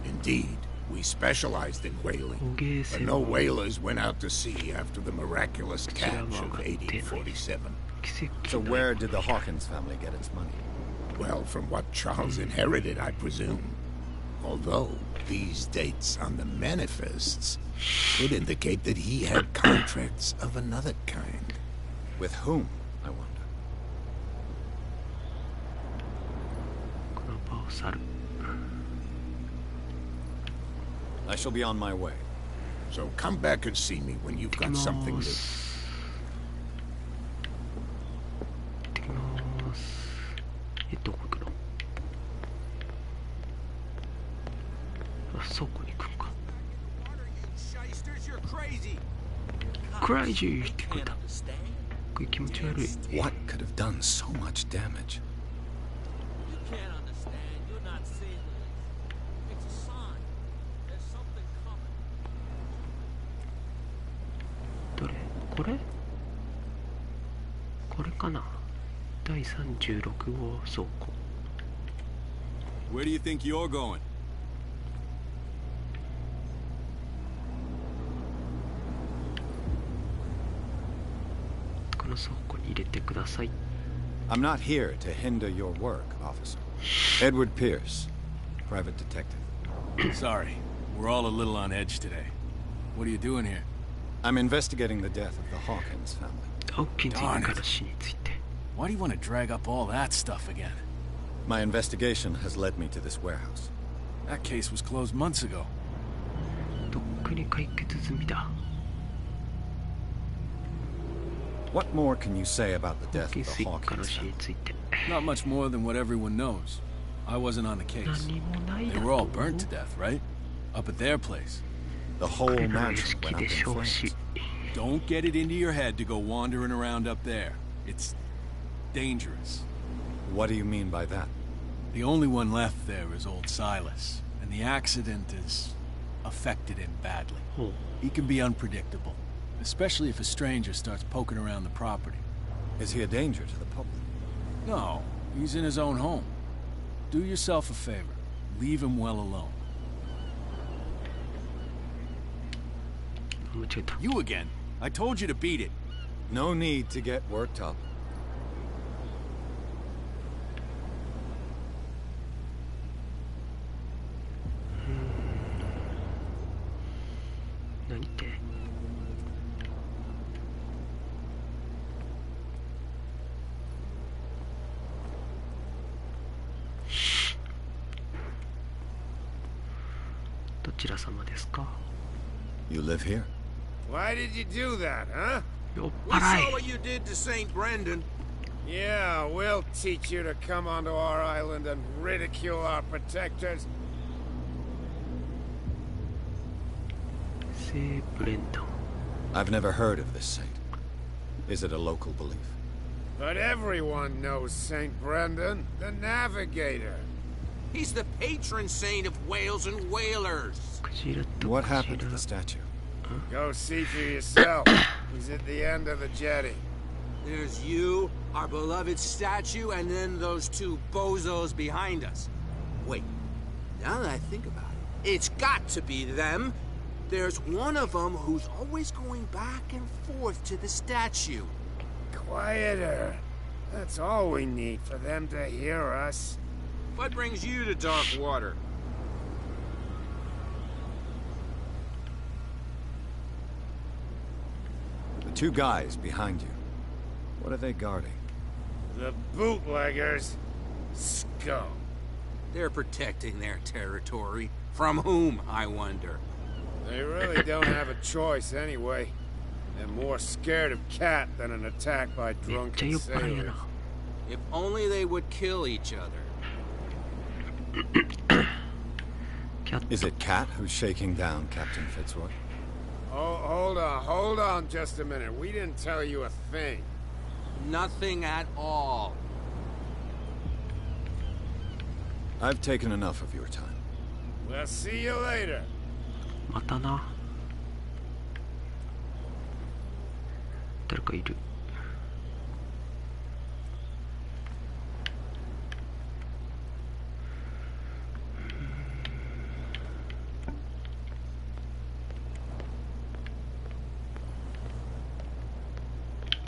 Indeed. We specialized in whaling, but no whalers went out to sea after the miraculous catch of 1847. So where did the Hawkins family get its money? Well, from what Charles inherited, I presume. Although, these dates on the manifests would indicate that he had contracts of another kind. With whom, I wonder? この場を去る。 I shall be on my way. So come back and see me when you've got something new. 行ってきます。どこ行くの？あ、倉庫に行くんか。クライジーって言った。これ気持ち悪い。What could have done so much damage? どれ？これ？これかな？第36号倉庫。 Where do you think you're going? この倉庫に入れてください。 I'm not here to hinder your work, officer. Edward Pierce, private detective. Sorry, we're all a little on edge today. What are you doing here? I'm investigating the death of the Hawkins family. ホッキンズ一家の死について。 Why do you want to drag up all that stuff again? My investigation has led me to this warehouse. That case was closed months ago. とっくに解決済みだ。 What more can you say about the ホッ death キン of ス the 一家の Hawkins 死 family? について。 Not much more than what everyone knows. I wasn't on the case. 何もないだ They ろ were all う。 burnt to death, right? Up at their place. The whole 彼らの屋 mansion 敷 went up で in しょう flames. し。 Don't get it into your head to go wandering around up there. It's dangerous. What do you mean by that? The only one left there is old Silas, and the accident has affected him badly. ほう。 He can be unpredictable, especially if a stranger starts poking around the property. Is he a danger to the public? No, he's in his own home. Do yourself a favor. Leave him well alone. 間違えた。 You again. I told you to beat it. No need to get worked up. 何って？どちら様ですか？ You live here? Why did you do that, huh? 酔っ We 払 saw い。 what you did to St. Brendan. Yeah, we'll teach you to come onto our island and ridicule our protectors. 聖ブレンダン。 I've never heard of this saint. Is it a local belief? But everyone knows St. Brendan, the navigator. He's the patron saint of whales and whalers. クジラと What クジ happened to ラ the。statue? Go see for yourself. He's at the end of the jetty. There's you, our beloved statue, and then those two bozos behind us. Wait, now that I think about it, it's got to be them. There's one of them who's always going back and forth to the statue. Quieter. That's all we need for them to hear us. What brings you to dark water? The two guys behind you. What are they guarding? The bootleggers. Scum. They're protecting their territory. From whom, I wonder? They really don't have a choice anyway. They're more scared of Cat than an attack by めっちゃ drunken 酔っ払いや sailors. な。 If only they would kill each other. キャッ Is ト。 it Cat who's shaking down Captain Fitzroy? Oh, hold on just a minute. We didn't tell you a thing. Nothing at all. I've taken enough of your time. We'll see you later. またな。誰かいる。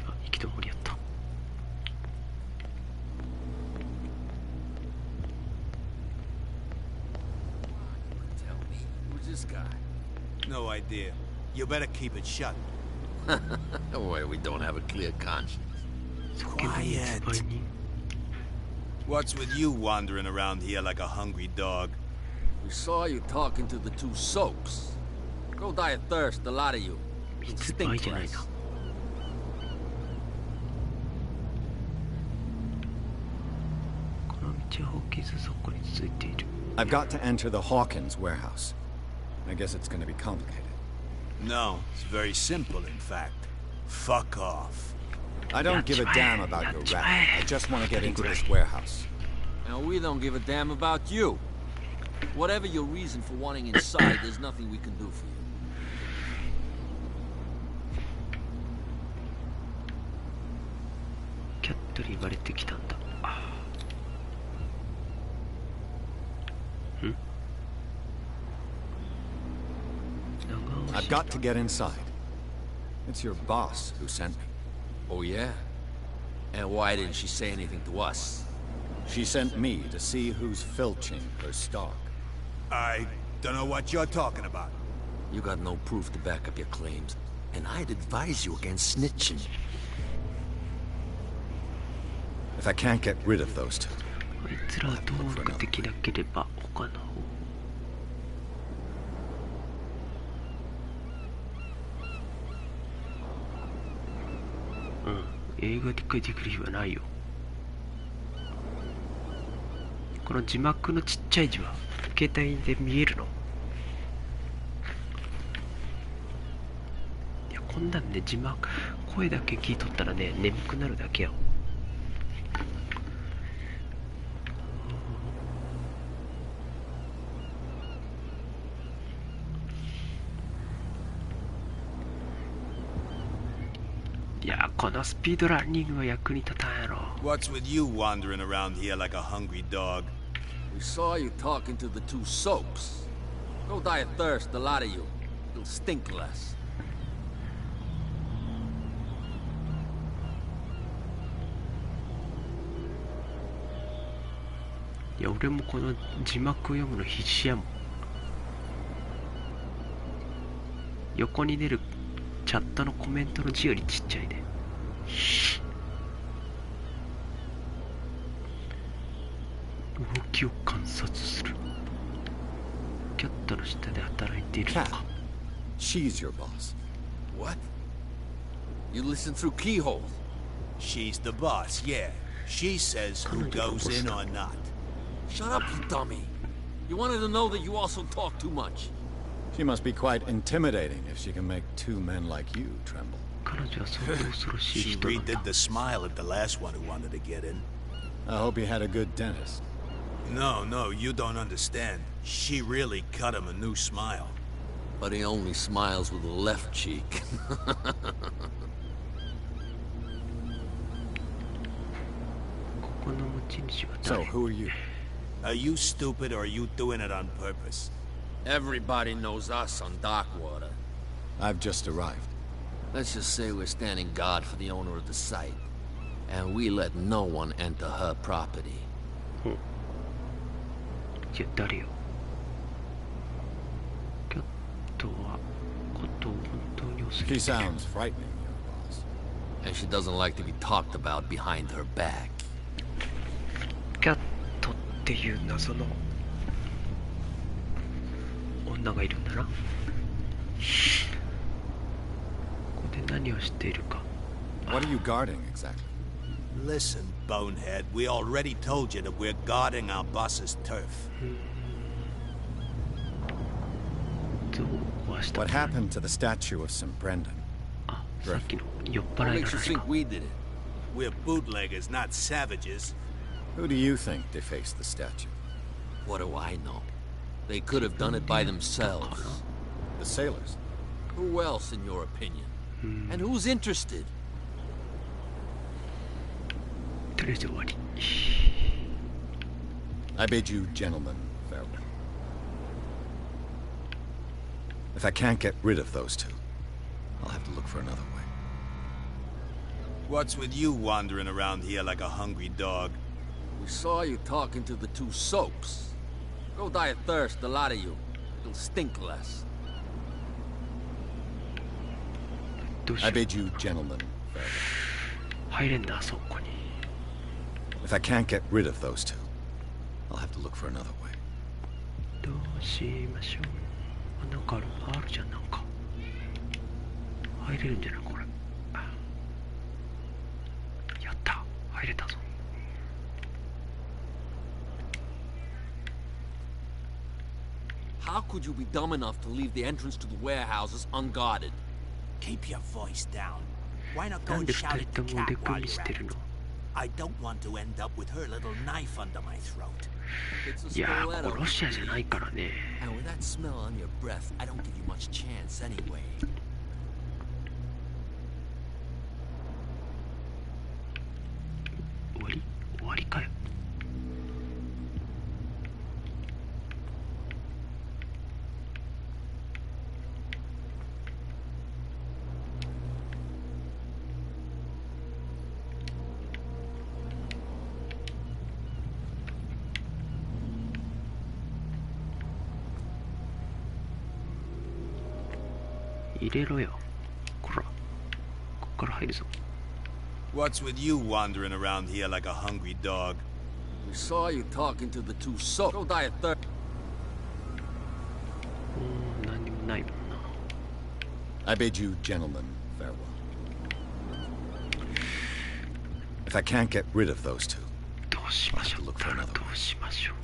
あ、行き止まりやった。this guy? No idea. You better keep it shut. Why, we don't have a clear conscience. Quiet. What's with you wandering around here like a hungry dog? We saw you talking to the two soaks. Go die of thirst, the lot of you. Stink less. I've got to enter the Hawkins warehouse. I guess it's gonna be complicated. No, it's very simple, in fact. Fuck off. I don't give a damn about your rat. I just want to get into this warehouse. And we don't give a damn about you. Whatever your reason for wanting inside, there's nothing we can do for you. I've got to get inside. It's your boss who sent me. Oh, yeah? And why didn't she say anything to us? She sent me to see who's filching her stock. I don't know what you're talking about. You got no proof to back up your claims, and I'd advise you against snitching. If I can't get rid of those two, こいつらをどうにかできなければ他の方。映画で出てくる日はないよ。この字幕のちっちゃい字は携帯で見えるの？いや、こんなんね、字幕声だけ聞いとったらね、眠くなるだけよ。いや、このスピードランニングは役に立たんやろ。What's with you wandering around here like a hungry dog? We saw you talking to the two soaks. Go die of thirst, the lot of you. You'll stink less. いや、俺もこの字幕を読むの必死やもん。横に出るチャットのコメントの字よりちっちゃいで。動きを観察する。キャットの下で働いているのか。She's your boss. What? You listen through keyholes. She's the boss, yeah. She says who goes in or not. Shut up, you dummy. You wanted to know that you also talk too much. She must be quite intimidating if she can make two men like you tremble. She redid the smile at the last one who wanted to get in. I hope he had a good dentist. No, you don't understand. She really cut him a new smile. But he only smiles with the left cheek. So, who are you? Are you stupid or are you doing it on purpose? Everybody knows us on Darkwater. I've just arrived. Let's just say we're standing guard for the owner of the site. And we let no one enter her property. She sounds frightening, your boss. And she doesn't like to be talked about behind her back. キャットっていう謎の女がいるんだな。ここで何をしているか。What are you guarding exactly? Listen, bonehead, we already told you that we're guarding our boss's turf. What happened to the statue of St. Brendan? What makes you think we did it? We're bootleggers, not savages. Who do you think defaced the statue? What do I know? They could have done it by themselves. The sailors? Who else, in your opinion? And who's interested? I bid you gentlemen farewell. If I can't get rid of those two, I'll have to look for another way. What's with you wandering around here like a hungry dog? We saw you talking to the two soaks. Go die of thirst, the lot of you. It'll stink less. I bid you gentlemen farewell. 入れんだ、そこに。If I can't get rid of those two, I'll have to look for another way. どうしましょう。あ、なんかあるじゃん、なんか。入れるんじゃないこれ。やった、入れたぞ。How could you be dumb enough to leave the entrance to the warehouses unguarded? Keep your voice down. Why not go なん and で shout 二 at 人 the とも cat 腕組 while み you're し at てる it? の。 I don't want to end up with her little knife under my throat. It's a いやー、こ stiletto. こロシアじゃないからね。 And with that smell on your breath, I don't give you much chance anyway. 終わりかよ。入れろよ。こら、こっから入るぞ。What's with you wandering around here like a hungry dog? We saw you talking to the two so. Go die at third. 何にもないもんな。I bid you gentlemen farewell. If I can't get rid of those two, どうしましょう。 I'll have to look だ for から another どうしましょう。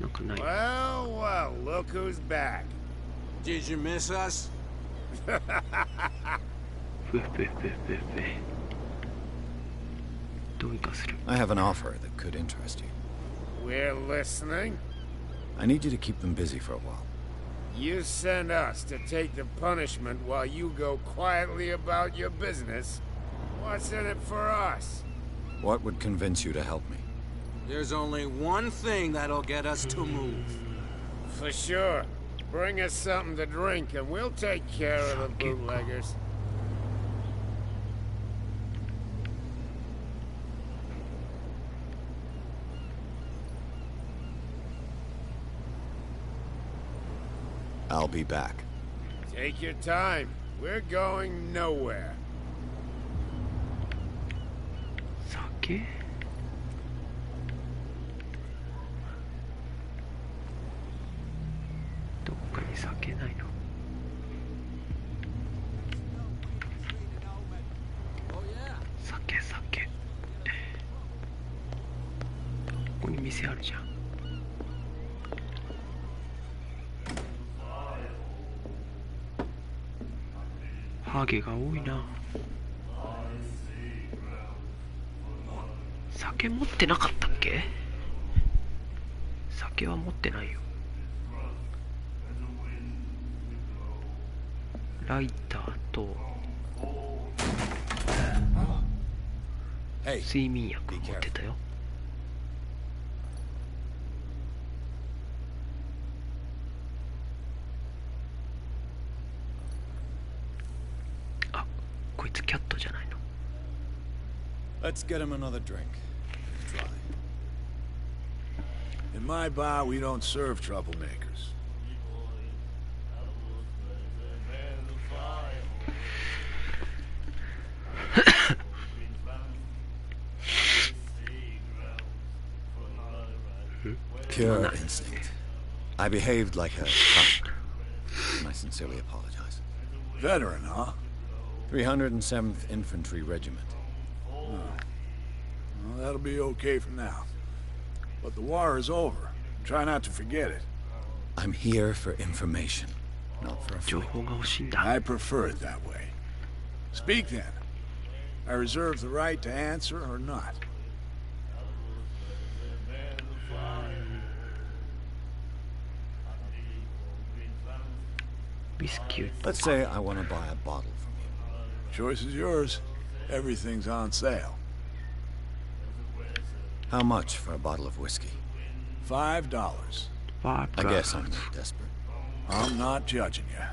なんかない。 Well, well, look who's back. Did you miss us? ふえふえふえふえふえ。どうにかする。 I have an offer that could interest you. We're listening. I need you to keep them busy for a while. You send us to take the punishment while you go quietly about your business. What's in it for us? What would convince you to help me? There's only one thing that'll get us to move. For sure. Bring us something to drink and we'll take care of the bootleggers. I'll be back. Take your time. We're going nowhere. 酒？どっかに酒ないの？ Oh yeah. 酒。ここに店あるじゃん。ハゲが多いな。酒持ってなかったっけ？酒は持ってないよ。ライターと Hey, 睡眠薬持ってたよ。あ、こいつキャットじゃないの。 let's get him another drink. Try. In my bar, we don't serve troublemakers. Pure instinct. I behaved like a punk, and I sincerely apologize. Veteran, huh? 307th Infantry Regiment. Well, that'll be okay for now. But the war is over. Try not to forget it. I'm here for information, not for a 情 fight. 報が欲しいんだ。 I prefer it that way. Speak then. I reserve the right to answer or not. Biscuit. Let's say I want to buy a bottle from you. Choice is yours. Everything's on sale. How much for a bottle of whiskey? $5. I guess I'm not desperate. I'm not judging you.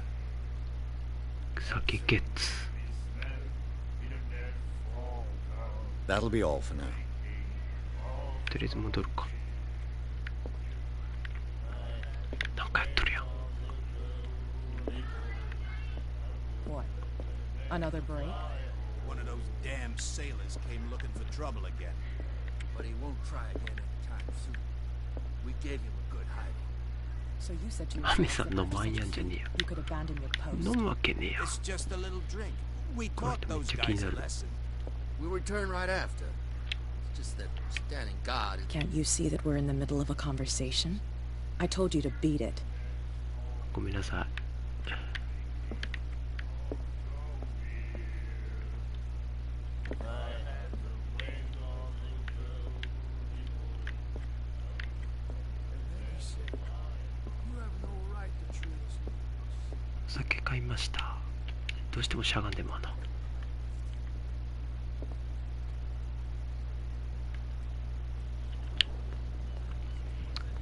酒ゲッツ。 That'll be all for now. とりあえず戻るか。なんかやっとるやん。 What? Another break? One of those damn sailors came looking for trouble again. But he won't try again anytime soon. We gave him a good hiding. So you said to マミさん飲まんやんじゃねえや。 you could abandon your post. 飲むわけねえや。 It's just a little drink. We taught those guys a lesson. We'll return right after. It's just that standing guard is... Can't you see that we're in the middle of a conversation? I told you to beat it. ごめんなさい。お酒買いました。どうしてもしゃがんでまうな。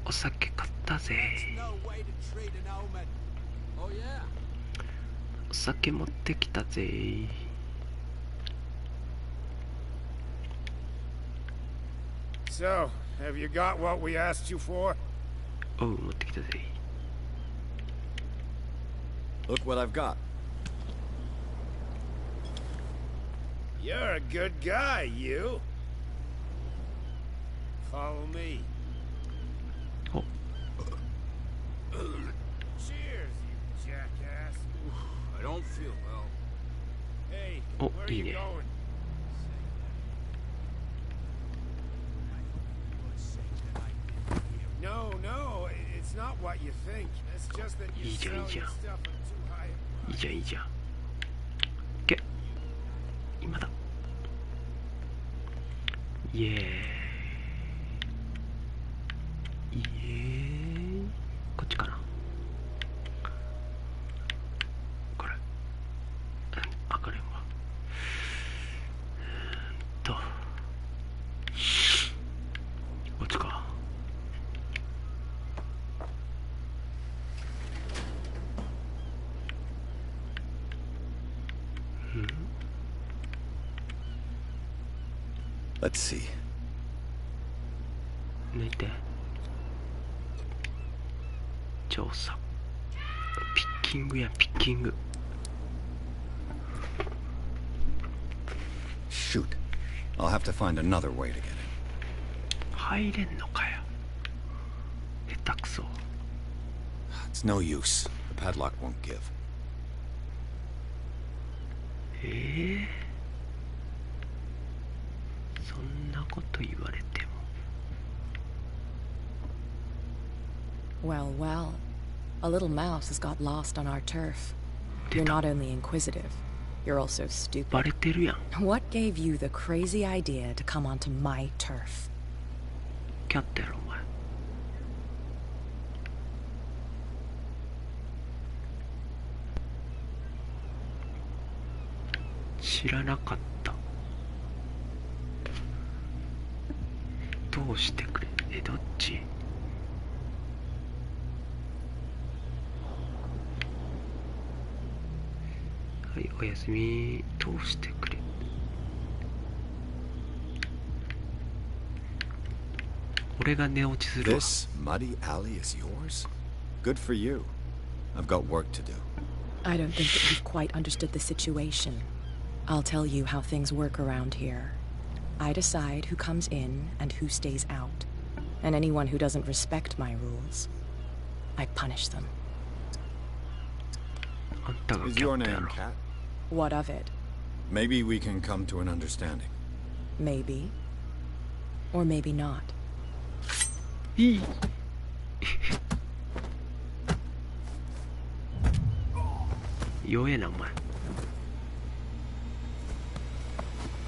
お酒買ったぜ。 Oh, yeah. お酒持ってきたぜ。 So, have you got what we asked you for? おう、持ってきたぜ。 Look what I've got. You're a good guy, you. Follow me. Oh. Cheers, you jackass. I don't feel well. Hey, Oh, where are you yeah. going? No, it's not what you think. It's just that you're selling stuff at too high. いいじゃんいいじゃん。け今だ。イエーイ。イエーイ。こっちかな。これ。あかれんわ。こっちか。Let's see. 抜いて。調査。ピッキングやピッキング。 Shoot. I'll have to find another way to get in. 入れんのかよ。下手くそ。 It's no use. The padlock won't give. そんなこと言われても。 Well, well. A little mouse has got lost on our turf. You're not only inquisitive, you're also バ stupid. レてるやん。 What gave you the crazy idea to come onto my turf? キャットやろお前。知らなかった。どうしてくれ。どっち？はい、おやすみ。どうしてくれ。俺が寝落ちするわ。 This muddy alley is yours? Good for you. I've got work to do. I don't think that you've quite understood the situation. I'll tell you how things work around here. I decide who comes in and who stays out. And anyone who doesn't respect my rules, I punish them. あんたが Is キャ your ットや name ろ。 Cat? What of it? Maybe we can come to an understanding. Maybe. Or maybe not. いい。弱えなお前。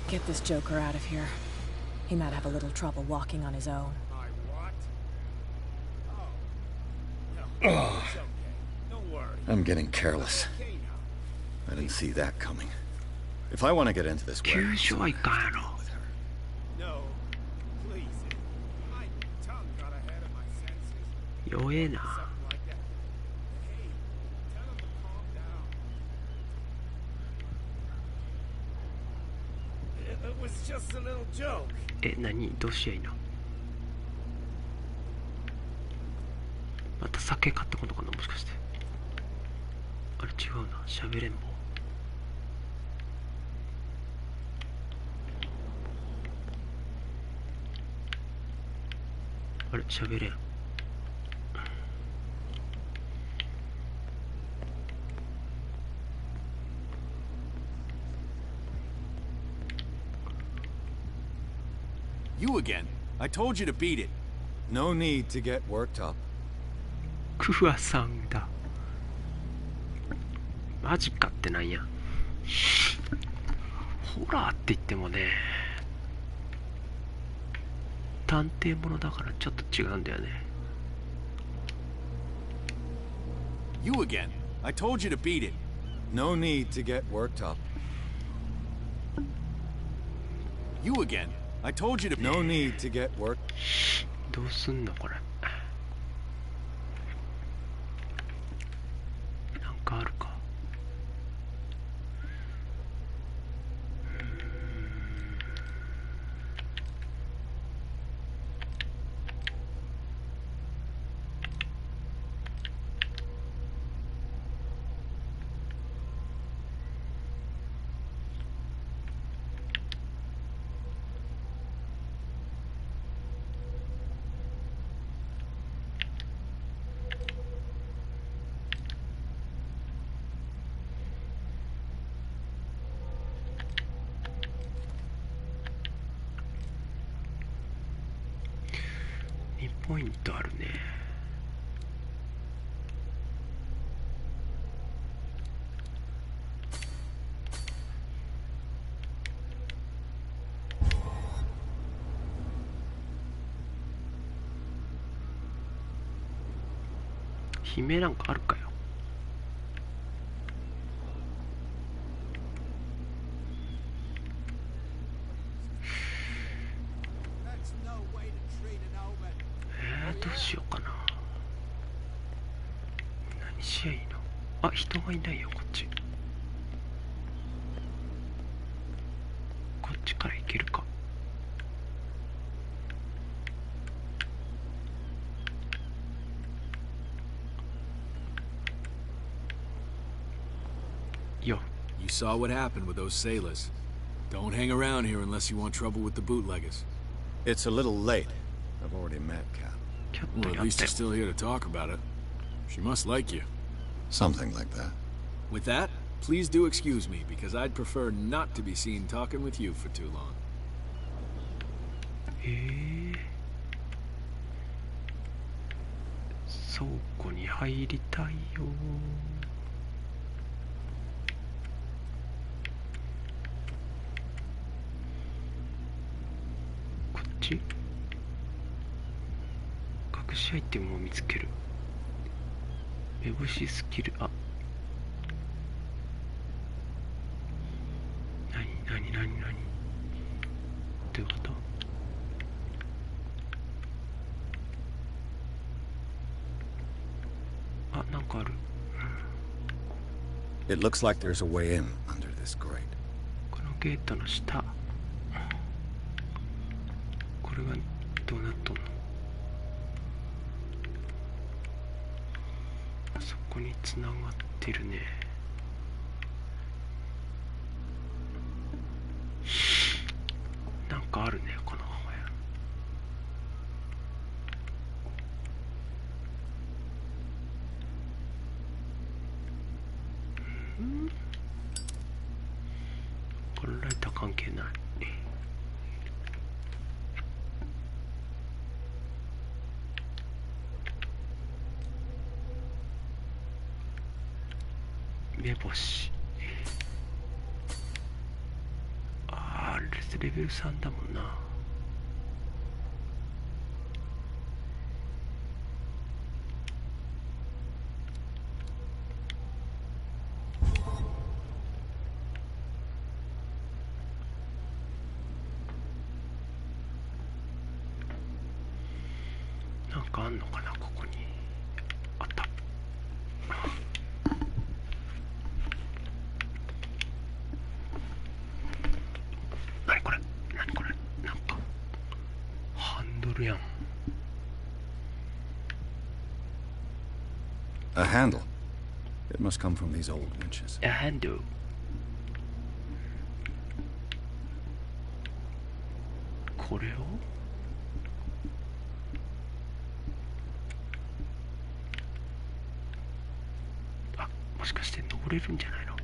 Get this joker out of here. He might have a little trouble walking on his own. My what? Oh. No, it's okay. Don't worry. I'm getting careless. Okay now. I didn't see that coming. If I want to get into this 急 warehouse, 所はいかんやろ。 No, please. My tongue got ahead of my senses. 弱えな。 Something like that. Hey, tell him to calm down. It was just a little joke. 何どうしやいいの。酒買ってこんのかな、もしかして。あれ違うな、喋れんぼ。あれ喋れん。You again. I told you to beat it. No need to get worked up. クワさんだ。マジかってなんや。ホラーって言ってもね、探偵ものだからちょっと違うんだよね。You again. I told you to beat it. No need to get worked up. You again. I told you to. No need to get worked. どうすんのこれ。なんかあるか。2ポイントあるね。悲鳴なんかあるかよ。どうしようかな。何しやいいの。あ、人がいないよこっち。こっちから行けるか。よ。 You saw what happened with those sailors. Don't hang around here unless you want trouble with the bootleggers. It's a little late. I've already met Kat. Well, at least you're still here to talk about it. She must like you. Something like that. With that, please do excuse me, because I'd prefer not to be seen talking with you for too long. 倉庫に入りたいよ。こっち？隠しアイテムを見つける。目星スキル。あ、何どういうこと？あ、なんかある。It looks like there's a way in under this grate. このゲートの下。これはどうなっとんの？あそこに繋がってるね。なんかあるね、この母親。これライター関係ない。目星。あー、レベル3だもんな。なんかあんのかな、ここに。あった。何これ、なんかハンドルやん。A handle. It must come from these old winches. A handle. これをもしかして登れるんじゃないの？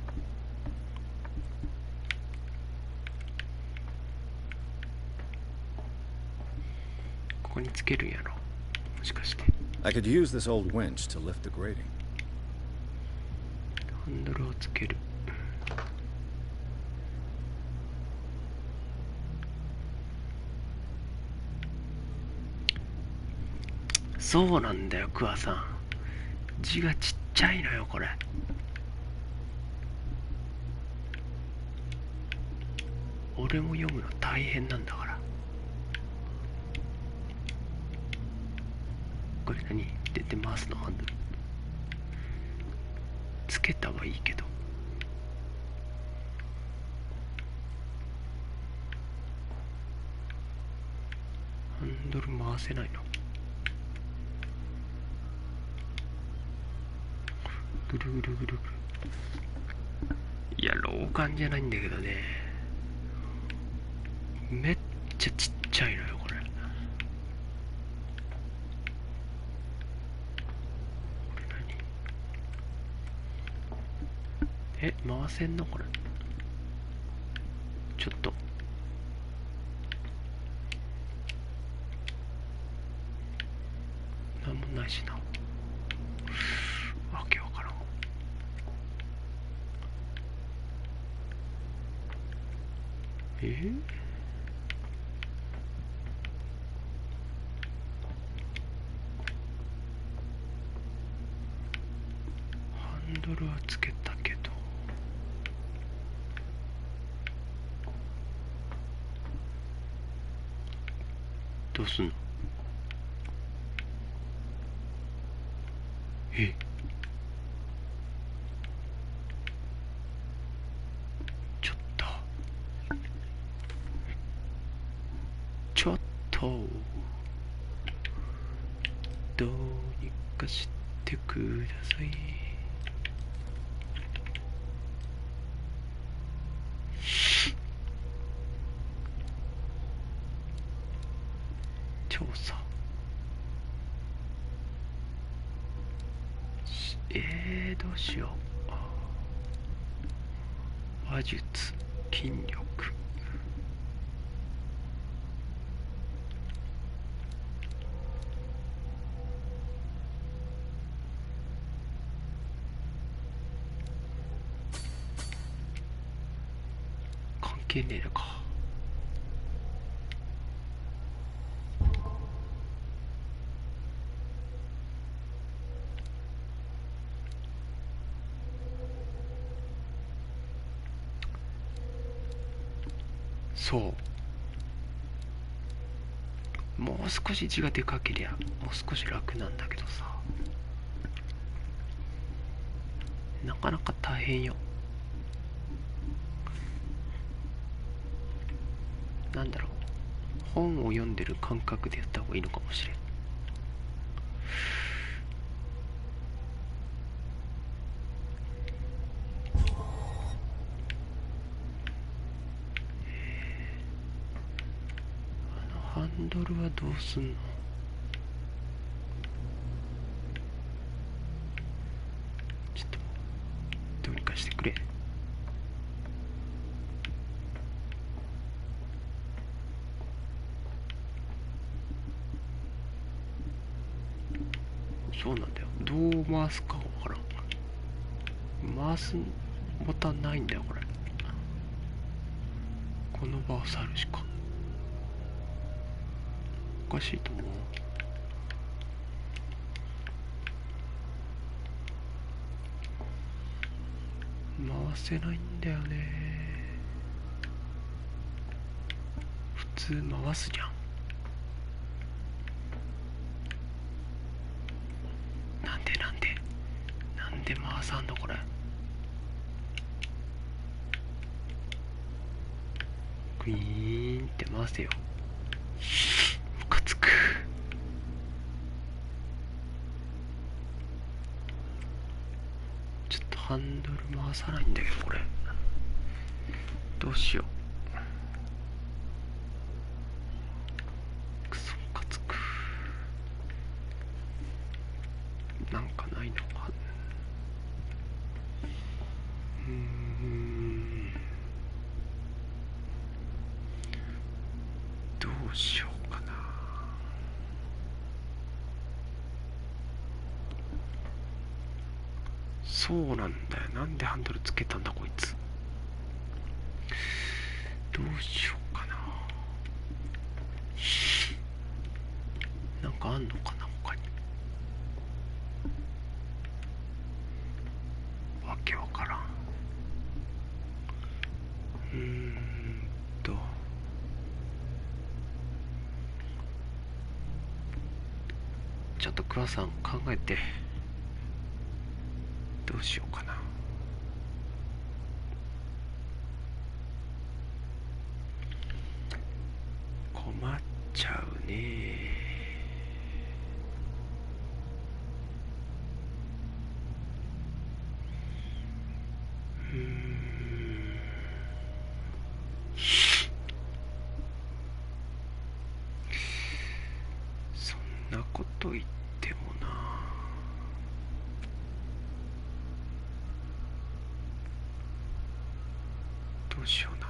ここにつけるんやろ、もしかして。I could use this old winch to lift the grating. ハンドルをつける。そうなんだよ、クワさん。字がちっちゃいのよ、これ。俺も読むの大変なんだから。これ何？出てますのハンドル。つけたはいいけど。ハンドル回せないの？ぐるぐるぐるぐる。いや、老眼じゃないんだけどね。めっちゃちっちゃいのよ、これ。回せんのこれ。ちょっと。なんもないしな。わけわからん。ハンドルはつけたけど。どうすんの？ちょっとどうにかしてください。調査。どうしよう。話術、筋力。関係ねえのか。そうもう少し字がでかけりゃもう少し楽なんだけどさ、なかなか大変よ。なんだろう、本を読んでる感覚でやった方がいいのかもしれん。ハンドルはどうすんの？ちょっとどうにかしてくれ。そうなんだよ、どう回すかわからん。回すボタンないんだよこれ。この場を去るしか。おかしいと思う。回せないんだよね。普通回すじゃん。なんで回さんのこれ。グイーンって回せよ。ムカつく。ハンドル回さないんだけど、これどうしよう。クソムカつく。なんかないのか。どうしようかな。そうなんだよ。なんでハンドルつけたんだこいつ。どうしようかな。なんかあんのかな他に。わけわからん。ちょっと桑さん考えて。どうしようかな。困っちゃうね。そんなこと言ってもな。どうしような。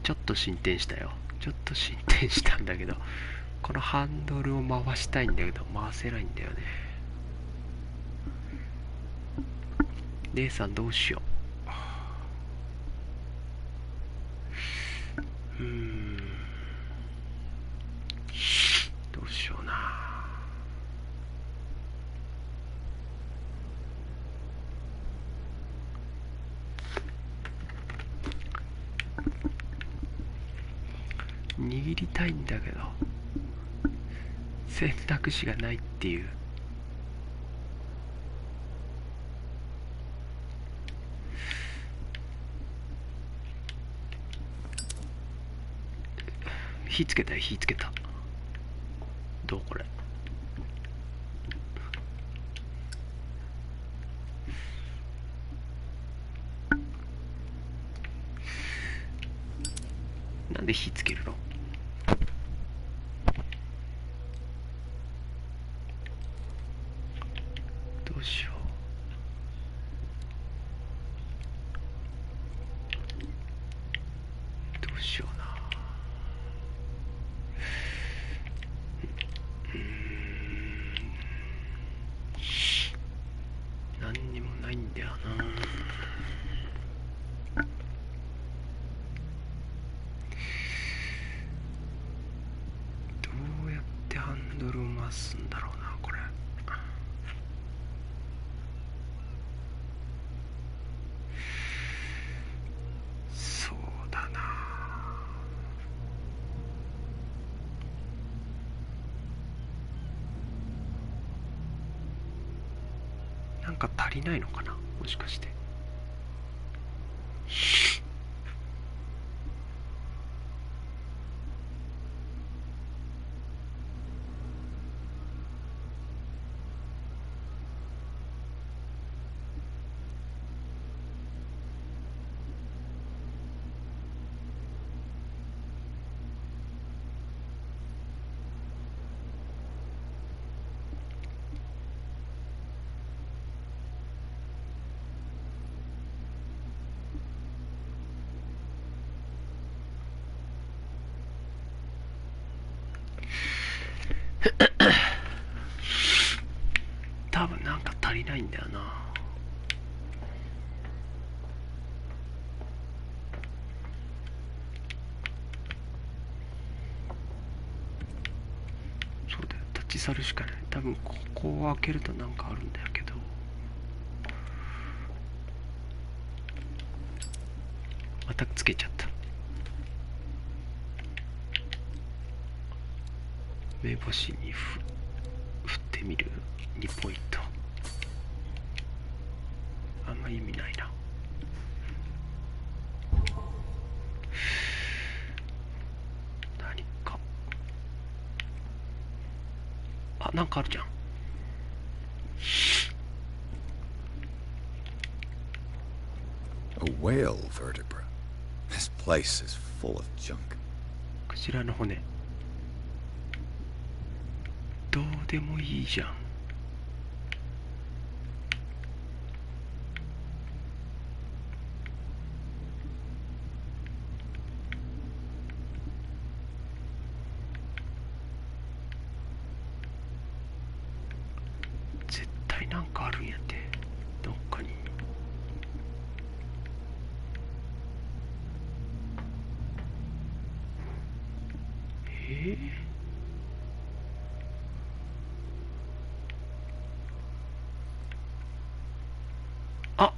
ちょっと進展したよ。ちょっと進展したんだけど、このハンドルを回したいんだけど回せないんだよね。姉さんどうしよう。どうしような。握りたいんだけど選択肢がないっていう。火つけたよ、火つけた。どうこれ。なんで火つけるの。どうしよう。どうしような。何にもないんだよな。どうやってハンドルを回すんだろうなこれ。そうだな。なんか足りないのかな、もしかして。多分なんか足りないんだよな。そうだよ、立ち去るしかない。多分ここを開けるとなんかあるんだけど、またつけちゃった。目星に振ってみる。2ポイント。あんま意味ないな。何かあ、なんかあるじゃん。A whale vertebra. This place is full of junk. クジラの骨。どうでもいいじゃん。絶対なんかあるんやって、どっかに。あ、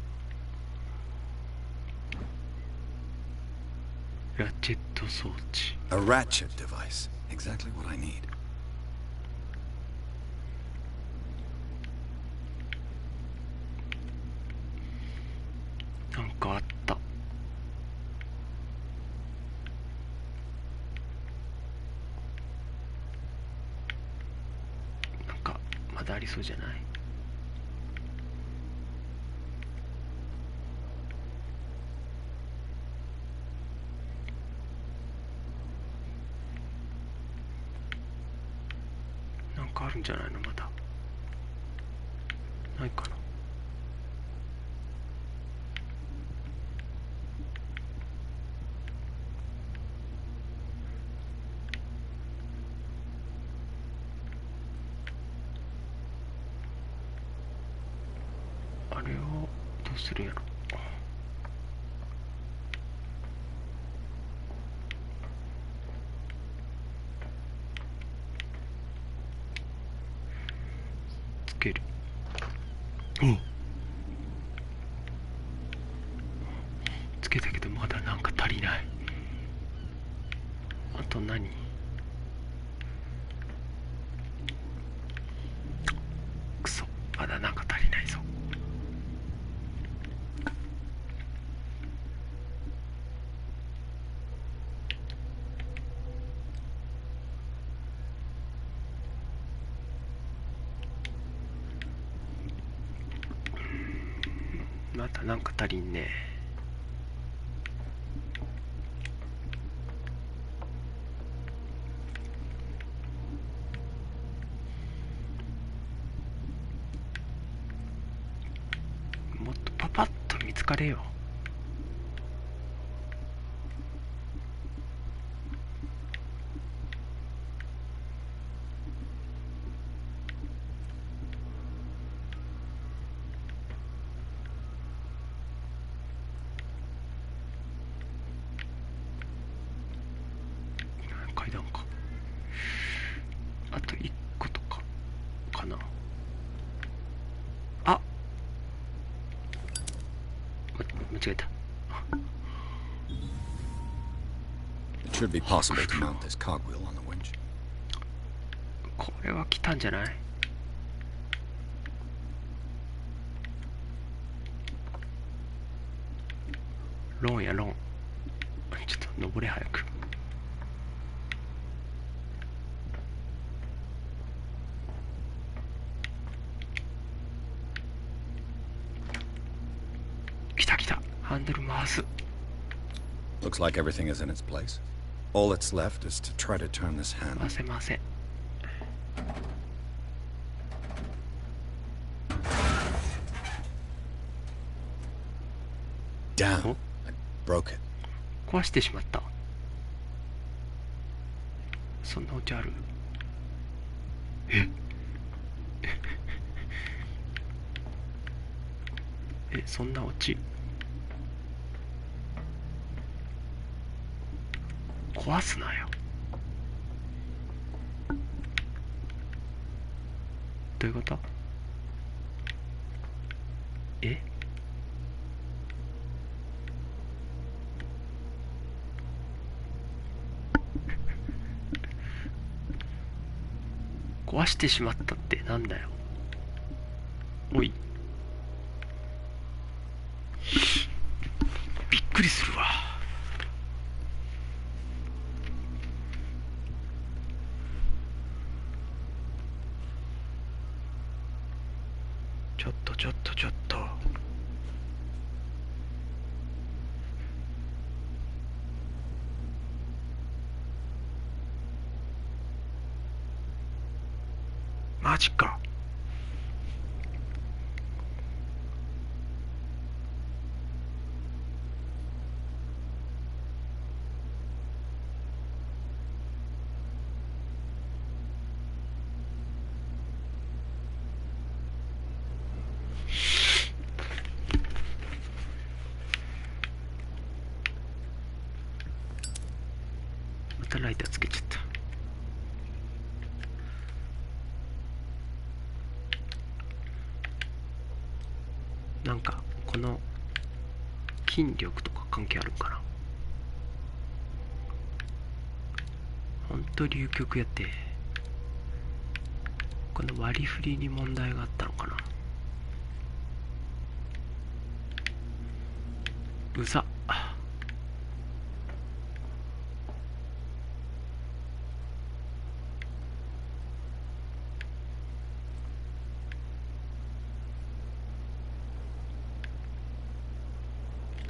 ラチェット装置。 A ratchet device. Exactly what I need. なんかあった。なんかまだありそうじゃない？なんかあるんじゃないの？まだないかな。あれをどうするんやろ。つける。つけたけどまだなんか足りない。あと何？くそ、まだなんか足りないぞ。またなんか足りんね。もっとパパッと見つかれよ。階段か。あと1個とかかな。あ、間違えた。 It should be possible to mount this cogwheel on the winch. これは来たんじゃない？ロンやロン。ちょっと登れ早く。来た来た。ハンドル回す。 Looks like everything is in its place. All that's left is to try to turn this handle. 回せ回せ。Damn! I broke it. 壊してしまった。そんなオチある？え、そんなオチ壊すなよ。どういうこと？え？壊してしまったってなんだよ。おい、びっくりするわ。ちょっとマジか。またライターつけちゃった。なんかこの筋力とか関係あるかな。ほんと流局やって、この割り振りに問題があったのかな。うざっ。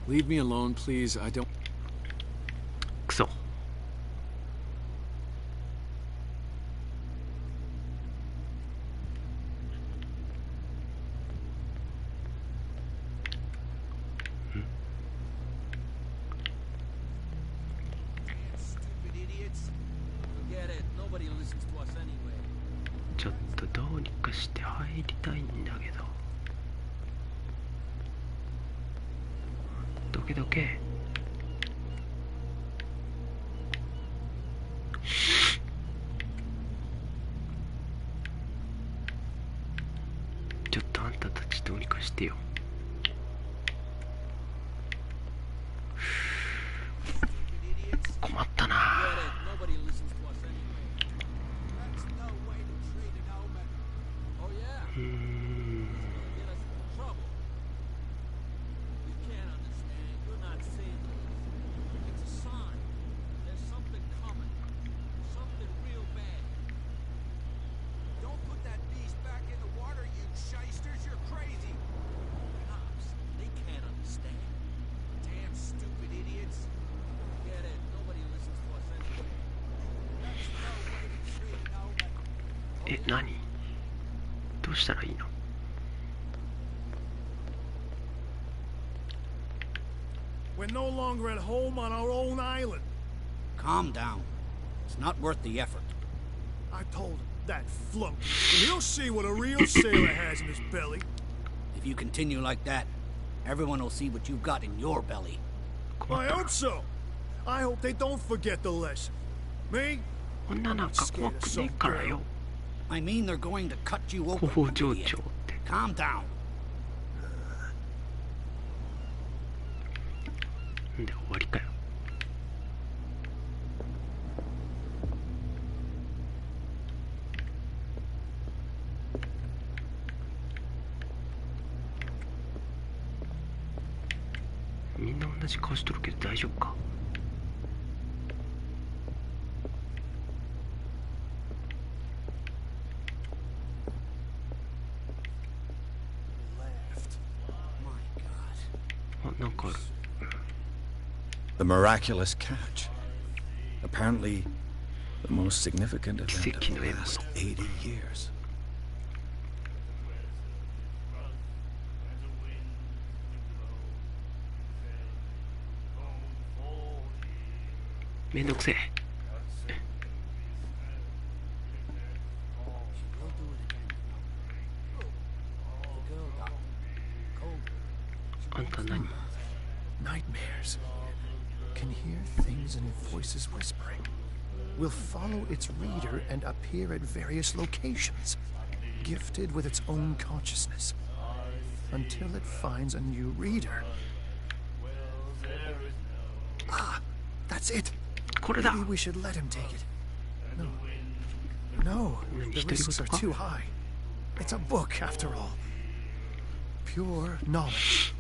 Leave me alone, please. I don't. クソ。ちょっとどうにかして入りたいんだけど。どけどけ。ちょっとあんたたちどうにかしてよ。困ったな。何？どうしたらいいの？ We're no longer at home on our own island. Calm down. It's not worth the effort. I told him, that flunk. And he'll see what a real sailor has in his belly. If you continue like that, everyone will see what you've got in your belly. I hope so. I hope they don't forget the lesson. Me? I'm not scared of some girl. I mean they're going to cut you open. Calm down. んで終わりかよ。みんな同じ顔しとるけど大丈夫か。あ、なんかある。The miraculous catch. Apparently, the most significant event of the last 80 years. めんどくせえ。あんた何？ Nightmares. Can hear things and voices whispering. Will follow its reader and appear at various locations, gifted with its own consciousness, until it finds a new reader. Ah, that's it. Maybe we should let him take it. No, the risks are too high. It's a book, after all. Pure knowledge.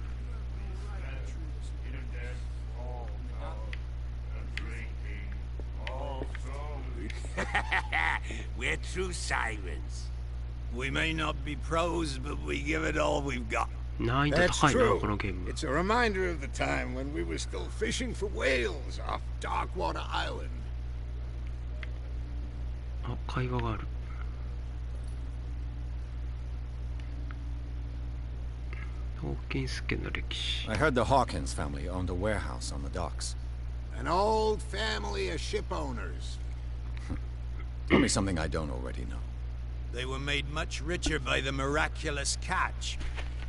We're true sirens. We may not be pros, but we give it all we've got. That's true. It's a reminder of the time when we were still fishing for whales off Darkwater Island. あ、会話がある。ホーキンス家の歴史。 I heard the Hawkins family owned a warehouse on the docks. An old family of ship owners. Tell me something I don't already know. They were made much richer by the miraculous catch.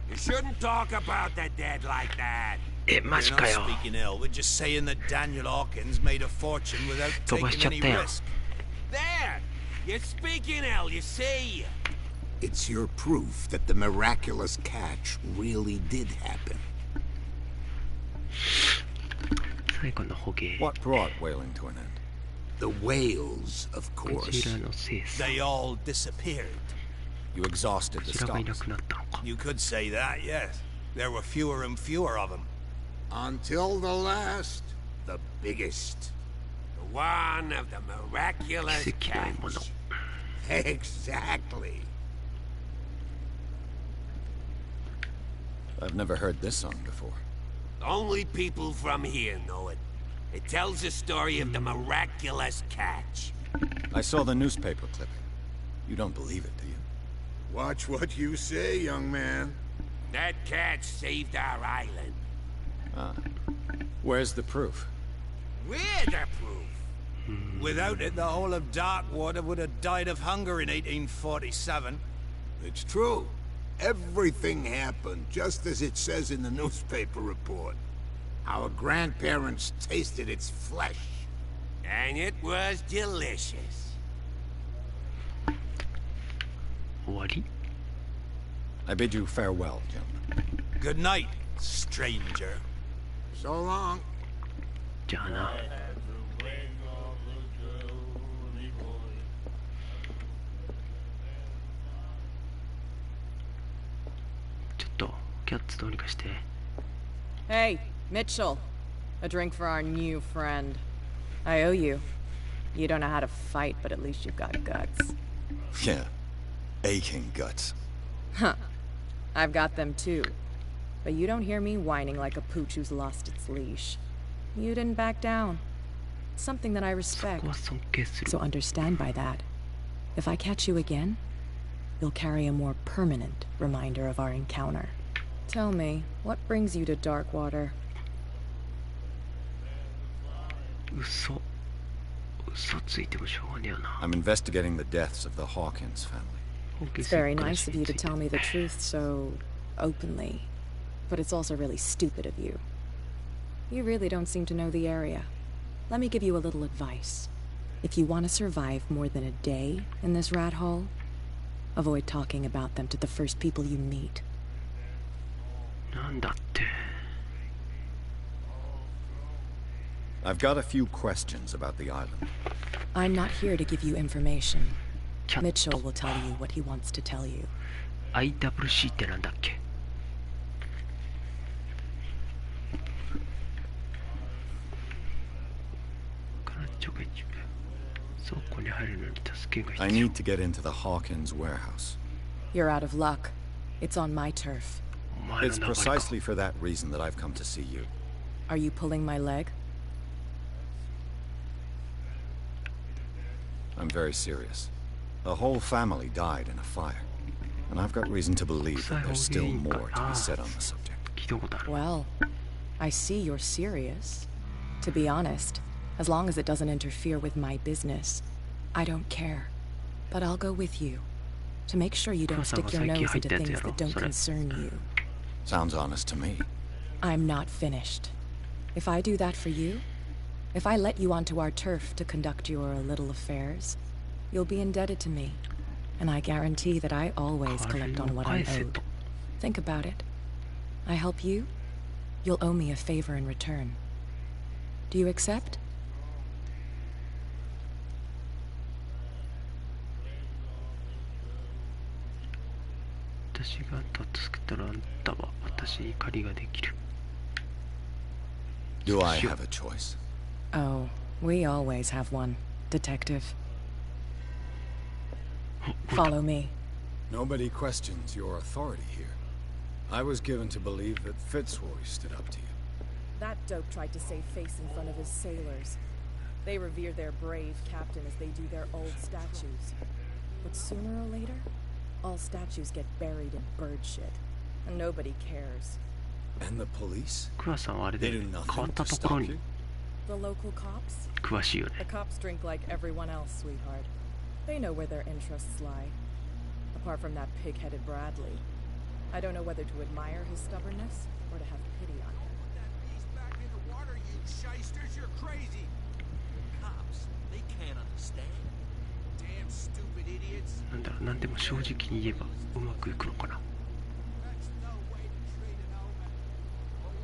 You shouldn't talk about the dead like that. え、マジかよ。 We're not speaking ill. We're just saying that Daniel Hawkins made a fortune without taking any risk. There! You're speaking ill, you see? It's your proof that the miraculous catch really did happen. 最後の捕鯨。 What brought whaling to an end? The whales, of ク course. ジラの生産。 They all disappeared. You exhausted ク the ジラがいな stocks. くなったのか。 You could say that, yes. There were fewer and fewer of them. Until the last, the biggest. The one of the miraculous 奇跡ないもの。 Exactly. I've never heard this song before. Only people from here know it. It tells the story of the miraculous catch. I saw the newspaper clipping. You don't believe it, do you? Watch what you say, young man. That catch saved our island. Ah. Where's the proof? We're the proof. Without it, the whole of Darkwater would have died of hunger in 1847. It's true. Everything happened just as it says in the newspaper report. Our grandparents tasted its flesh. And it was delicious. 終わり。 I bid you farewell, gentlemen. Good night, stranger. So long. じゃあな。ちょっとキャッツどうにかして。 Hey, Mitchell. A drink for our new friend. I owe you. You don't know how to fight, but at least you've got guts. Yeah. Aching guts. Huh. I've got them too. But you don't hear me whining like a pooch who's lost its leash. You didn't back down. It's something that I respect. So understand by that. If I catch you again, you'll carry a more permanent reminder of our encounter. Tell me, what brings you to Darkwater? 嘘ついてもしょうがねえよな。 I'm investigating the deaths of the Hawkins family. It's very nice of you to tell me the truth so openly. But it's also really stupid of you. You really don't seem to know the area. Let me give you a little advice. If you want to survive more than a day in this rat hole, avoid talking about them to the first people you meet. なんだって。 I've got a few questions about the island. I'm not here to give you information. Mitchell will tell you what he wants to tell you. IWC ってなんだっけ。I need to get into the Hawkins warehouse. You're out of luck. It's on my turf. It's precisely for that reason that I've come to see you. Are you pulling my leg? I'm very serious. The whole family died in a fire. And I've got reason to believe that there's still more to be said on the subject. Well, I see you're serious. To be honest, as long as it doesn't interfere with my business, I don't care. But I'll go with you, to make sure you don't stick your nose into things that don't concern you. Sounds honest to me. I'm not finished. If I do that for you, if I let you onto our turf to conduct your little affairs, you'll be indebted to me. And I guarantee that I always collect on what I'm owed. Think about it. I help you, you'll owe me a favor in return. Do you accept? Do I have a choice? Oh, we always have one, Detective. Follow me. Nobody questions your authority here. I was given to believe that Fitzroy stood up to you. That dope tried to save face in front of his sailors. They revere their brave captain as they do their old statues. But sooner or later, all statues get buried in bird shit, and nobody cares. And the police? クワさんはあれで They do 変わ nothing った to ところ stop に you? The local cops? 詳しいよね。 The cops drink like everyone else, sweetheart. They know where their interests lie. Apart from that pig-headed Bradley, I don't know whether to admire his stubbornness or to have pity on him. Put that beast back in the water, you shysters. You're crazy. Cops, they can't understand. Damn stupid idiots. なんだろう、何でも正直に言えばうまくいくのかな。 That's no way to treat an old man. Oh,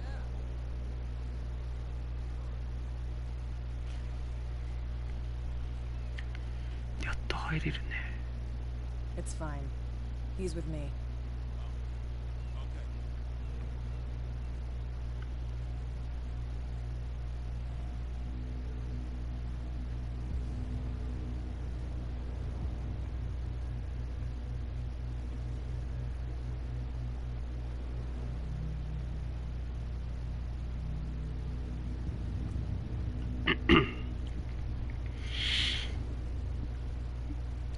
yeah. やっと入れるね。 It's fine. He's with me. Okay.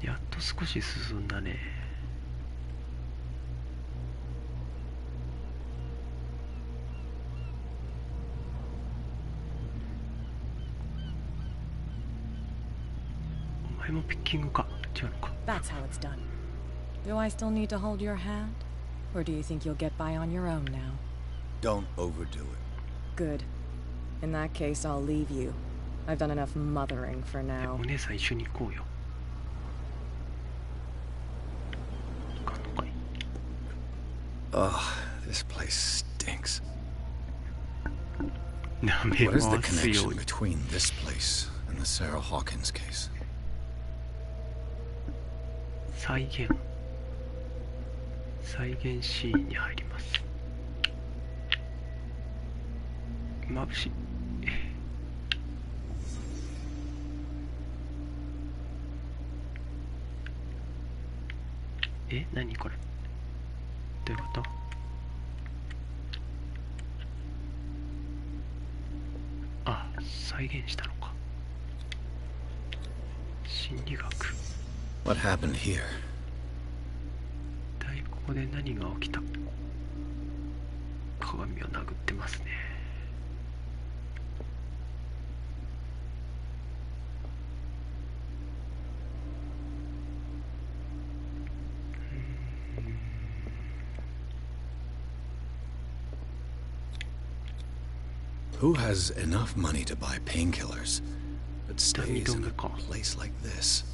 やっと少し進んだね。お前もピッキングか。違うのか。 That's how it's done. Do I still need to hold your hand? Or do you think you'll get by on your own now? Don't overdo it. Good. In that case, I'll leave you. I've done enough mothering for お now. 姉さん一緒に行こうよ。 Ugh, this place stinks. なめ What is the ますよ connection between this place and the Sarah Hawkins case? 再現シーンに入ります。眩しい。え、何これ。どういうこと？あ、再現したのか。心理学。 What happened here? 一体ここで何が起きた？鏡を殴ってますね。Who has enough money to buy painkillers, but stays in a place like this?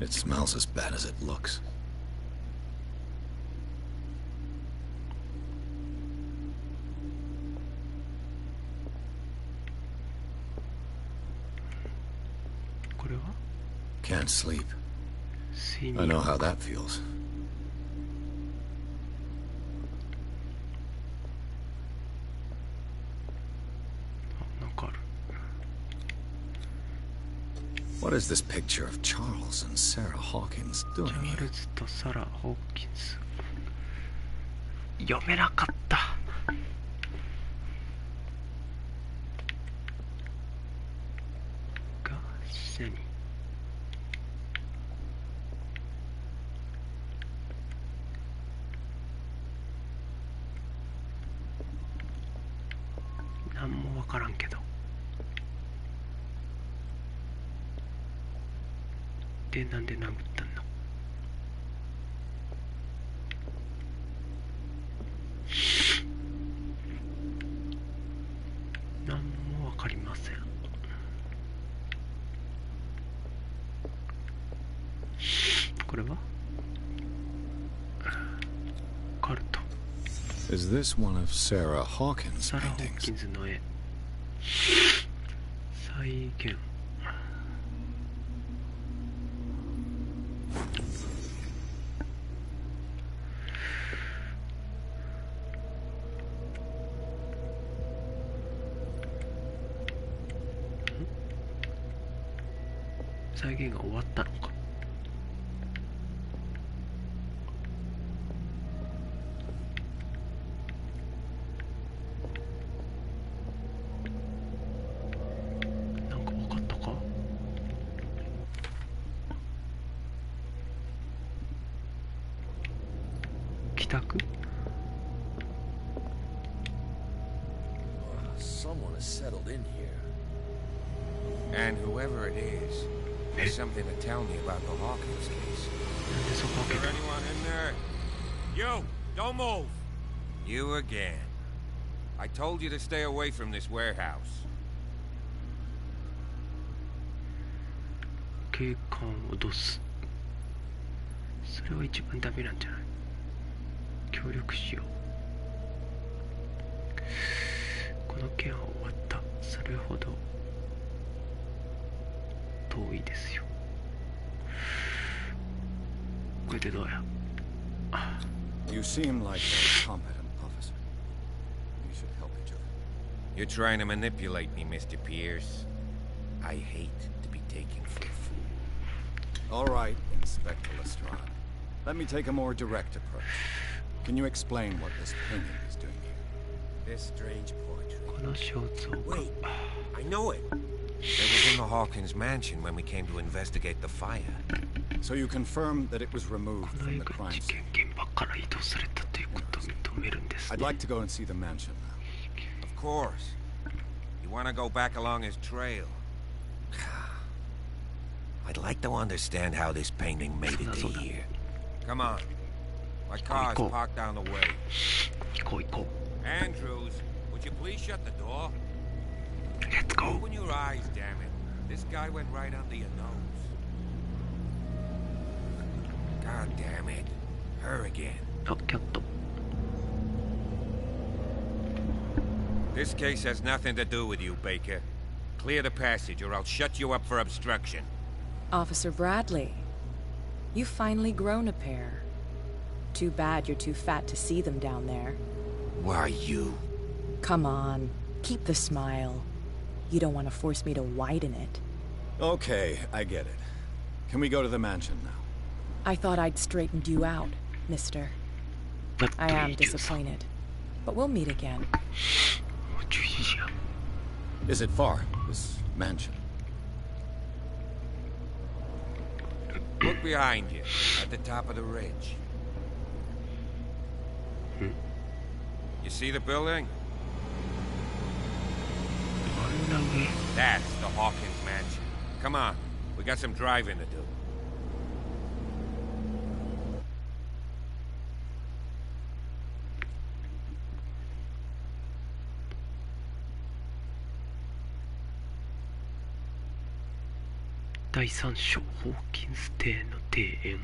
It smells as bad as it looks. Can't sleep. I know how that feels. What is this picture of Charles and Sarah Hawkins doing here? チャールズとサラ・ホーキンス。読めなかった。が、何？なんもわからんけど。で、なんで殴ったんだ？なんもわかりません。これは？カルト。Is this one of Sarah Hawkins' サラ・ホー paintings? キンズの絵。再現。再現が終わったのか。なんか分かったか。帰宅。Someone has settled in here. And whoever it is, there's something to tell me about the Hawkins case. Is there anyone in there? You! Don't move! You again. I told you to stay away from this warehouse. 警官を脅す。それは一番ダメなんじゃない。協力しよう。この件は終わった。それほど遠いですよ。これでどうや。You seem like a competent officer. You should help each other. You're trying to manipulate me, Mr. Pierce. I hate to be taken for a fool. All right, Inspector Lestrade. Let me take a more direct approach. Can you explain what this painting is doing here? This strange portrait. この肖像画。 Wait, I know it. It was in the Hawkins mansion when we came to investigate the fire. So you confirm that it was removed この from 絵 the が crime 事 scene. 件現場から移動されたということを認めるんですね。 I'd like to go and see the mansion now. Of course. You want to go back along his trail? I'd like to understand how this painting made it to here. Come on. My car's parked down the way. 行こう行こう。 Andrews, would you please shut the door? Let's go. Open your eyes, damn it. This guy went right under your nose. God damn it. Her again. あ、キャット。 This case has nothing to do with you, Baker. Clear the passage or I'll shut you up for obstruction. Officer Bradley, you've finally grown a pair. Too bad you're too fat to see them down there. Why you? Come on, keep the smile. You don't want to force me to widen it. Okay, I get it. Can we go to the mansion now? I thought I'd straightened you out, mister. I am disappointed. But we'll meet again. Is it far, this mansion? Look behind you, at the top of the ridge. You see the building? That's the Hawkins mansion. Come on, we got some driving to do.第3章ホーキンス邸の庭園。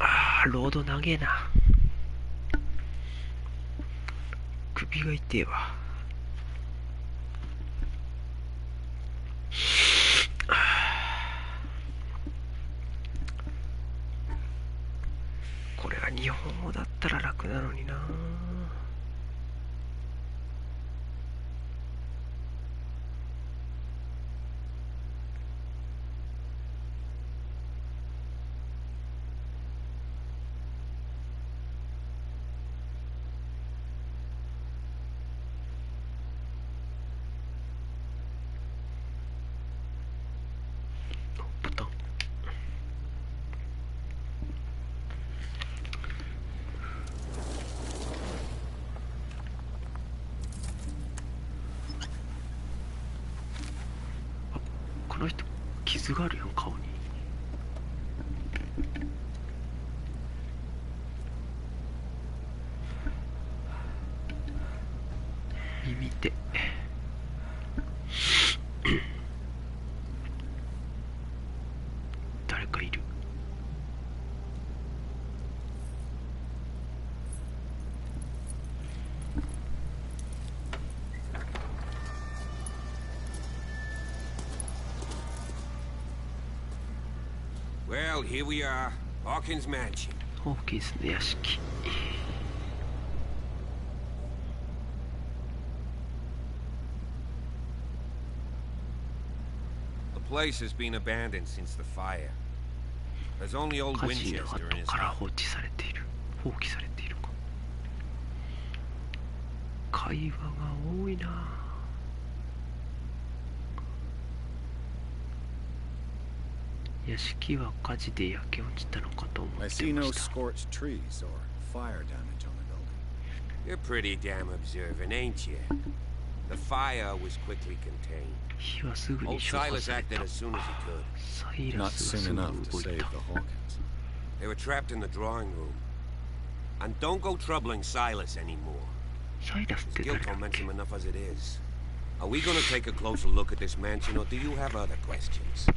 あー、ロード長えな。首が痛えわ。これが日本語だったら楽なのにな。ボタン。あ、この人傷があるやん、顔に。耳で。誰かいる。Well, here we are. Hawkins mansion. ホーキンスの屋敷。place has been abandoned since the fire. There's only old 火事の Winchester 後 in his から house. 放棄されているか。会話が多いな。屋敷は火事で焼け落ちたのかと思ってま I した。 see no scorched trees or fire damage on the building. You're pretty damn observant, ain't you? The fire was quickly contained. 火はすぐに Old 消火 Silas され acted た。 as soon as he could. サイラ Not スが soon すぐ enough to 動い save た。 the Hawkins. They were trapped in the drawing room. And don't go troubling Silas anymore. サイラスっ His て誰 guilt だっ torments け？ him enough as it is. Are we gonna take a closer look at this mansion, or do you have other questions?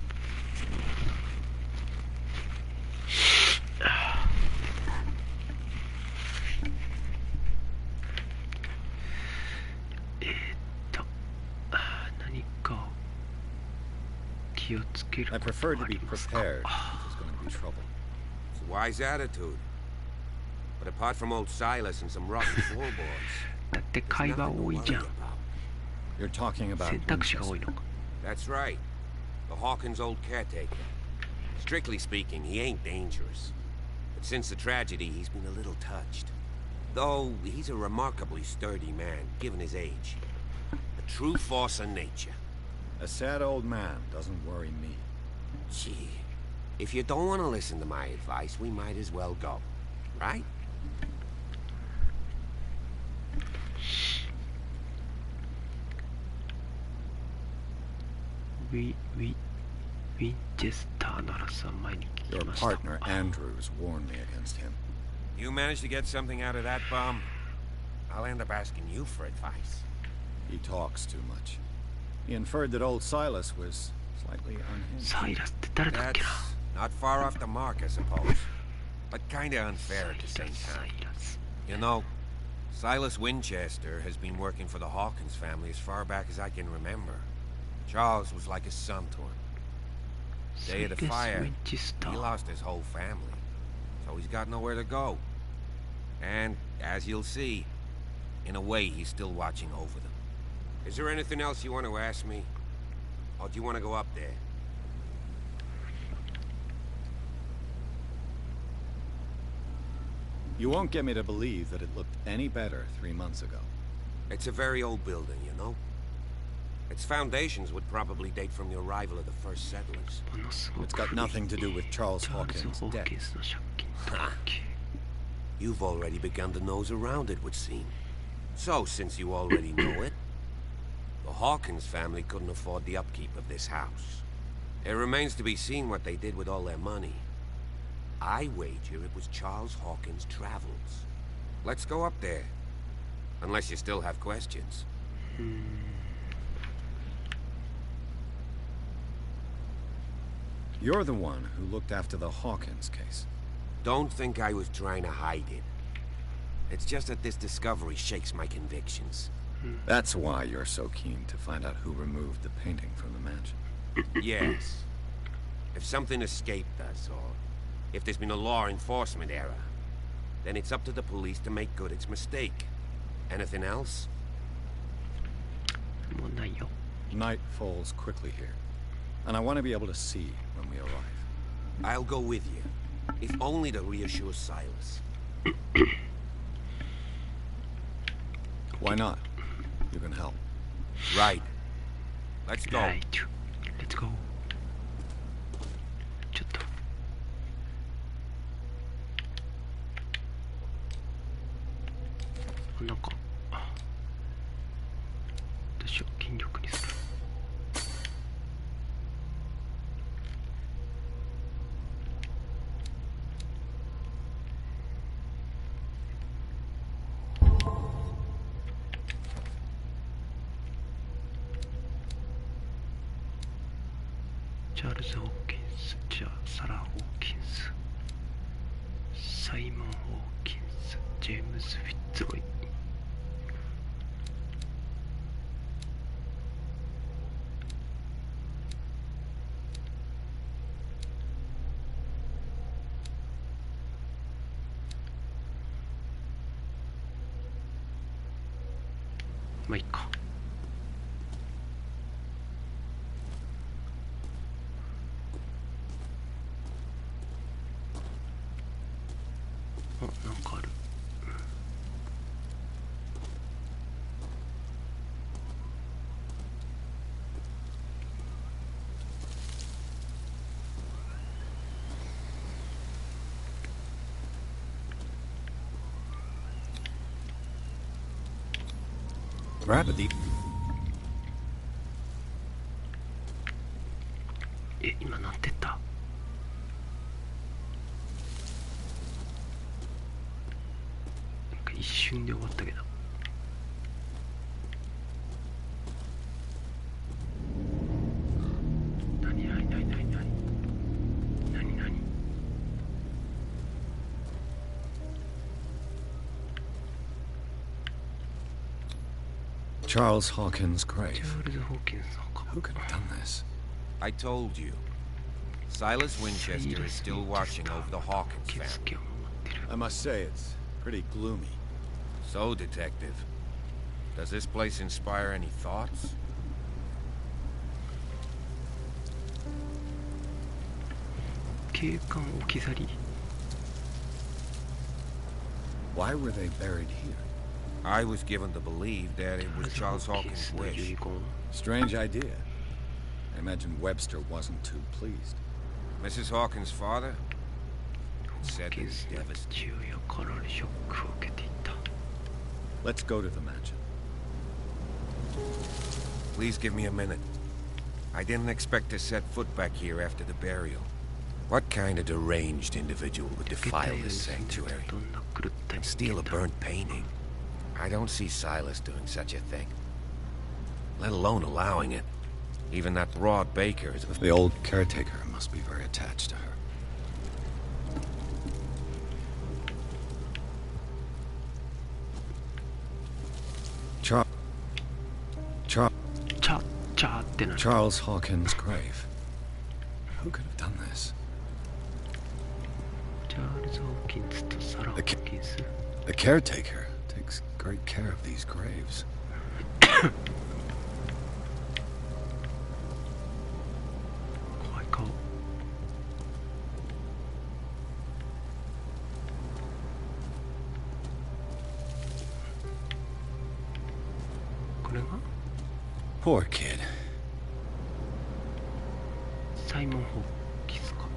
何か気をつける I こと prefer は to あ be りますか？ prepared if there's going to be trouble. It's a wise attitude. But apart from old Silas and some rotten floorboards, だって there's 会話 nothing to 多い worry じゃん。 about. You're talking about 選択肢が多い Winchester. のか。 That's right. The Hawkins' old caretaker. Strictly speaking, he ain't dangerous. But since the tragedy, he's been a little touched. Though he's a remarkably sturdy man, given his age. A true force of nature. A sad old man doesn't worry me. Gee, if you don't want to listen to my advice, we might as well go. Right? ウィンチェスターならさ、前に聞 Your きました。 partner, Andrews, warned me against him. You manage to get something out of that bum, I'll end up asking you for advice. He talks too much. He inferred that old Silas was slightly unhinged. サイラスって誰だっけな。 That's not far off the mark, I suppose. But kinda unfair at the same サ time. イラス。 You know, Silas Winchester has been working for the Hawkins family as far back as I can remember. Charles was like a son to him. Day of the fire, he lost his whole family, so he's got nowhere to go. And, as you'll see, in a way, he's still watching over them. Is there anything else you want to ask me? Or do you want to go up there? You won't get me to believe that it looked any better 3 months ago. It's a very old building, you know? Its foundations would probably date from the arrival of the first settlers. ものすごく It's got nothing to do with Charles チャールズ・ Hawkins' ホー death. キンスの借金と関係。 You've already begun to nose around it, would seem. So, since you already know it, the Hawkins family couldn't afford the upkeep of this house. It remains to be seen what they did with all their money. I wager it was Charles Hawkins' travels. Let's go up there. Unless you still have questions. You're the one who looked after the Hawkins case. Don't think I was trying to hide it. It's just that this discovery shakes my convictions. That's why you're so keen to find out who removed the painting from the mansion. Yes. If something escaped us, or if there's been a law enforcement error, then it's up to the police to make good its mistake. Anything else? もうないよ。 Night falls quickly here, and I want to be able to see when we arrive. I'll go with you, if only to reassure Silas. Why not? You can help. Right. Let's go. Right. Let's go. ちょっと。なんか、どうしよう、筋力にする。チャールズ・ホーキンス、サラ・ホーキンス、サイモン・ホーキンス、ジェームズ・フィッツロイ。まあいいか。gravity. 今なってった。なんか一瞬で終わったけど。何Charles Hawkins' grave. チャールズ・ホーキンスの墓。 Who could have done this? I told you. Silas Winchester is still watching over the Hawkins family. I must say, it's pretty gloomy. So, Detective, does this place inspire any thoughts? 警官置き去り。 Why were they buried here? I was given to believe that it was Charles Hawkins' wish. Strange idea. I imagine Webster wasn't too pleased. Mrs. Hawkins' father said he was devastated. Let's go to the mansion. Please give me a minute. I didn't expect to set foot back here after the burial. What kind of deranged individual would defile this sanctuary and steal a burnt painting? I don't see Silas doing such a thing, let alone allowing it. Even that Rod Baker is... The old caretaker must be very attached to her. Charles Hawkins' grave. Who could have done this? The caretaker takes great care of these graves. 怖い顔。これが Poor kid. サイモン・ホーキンスか。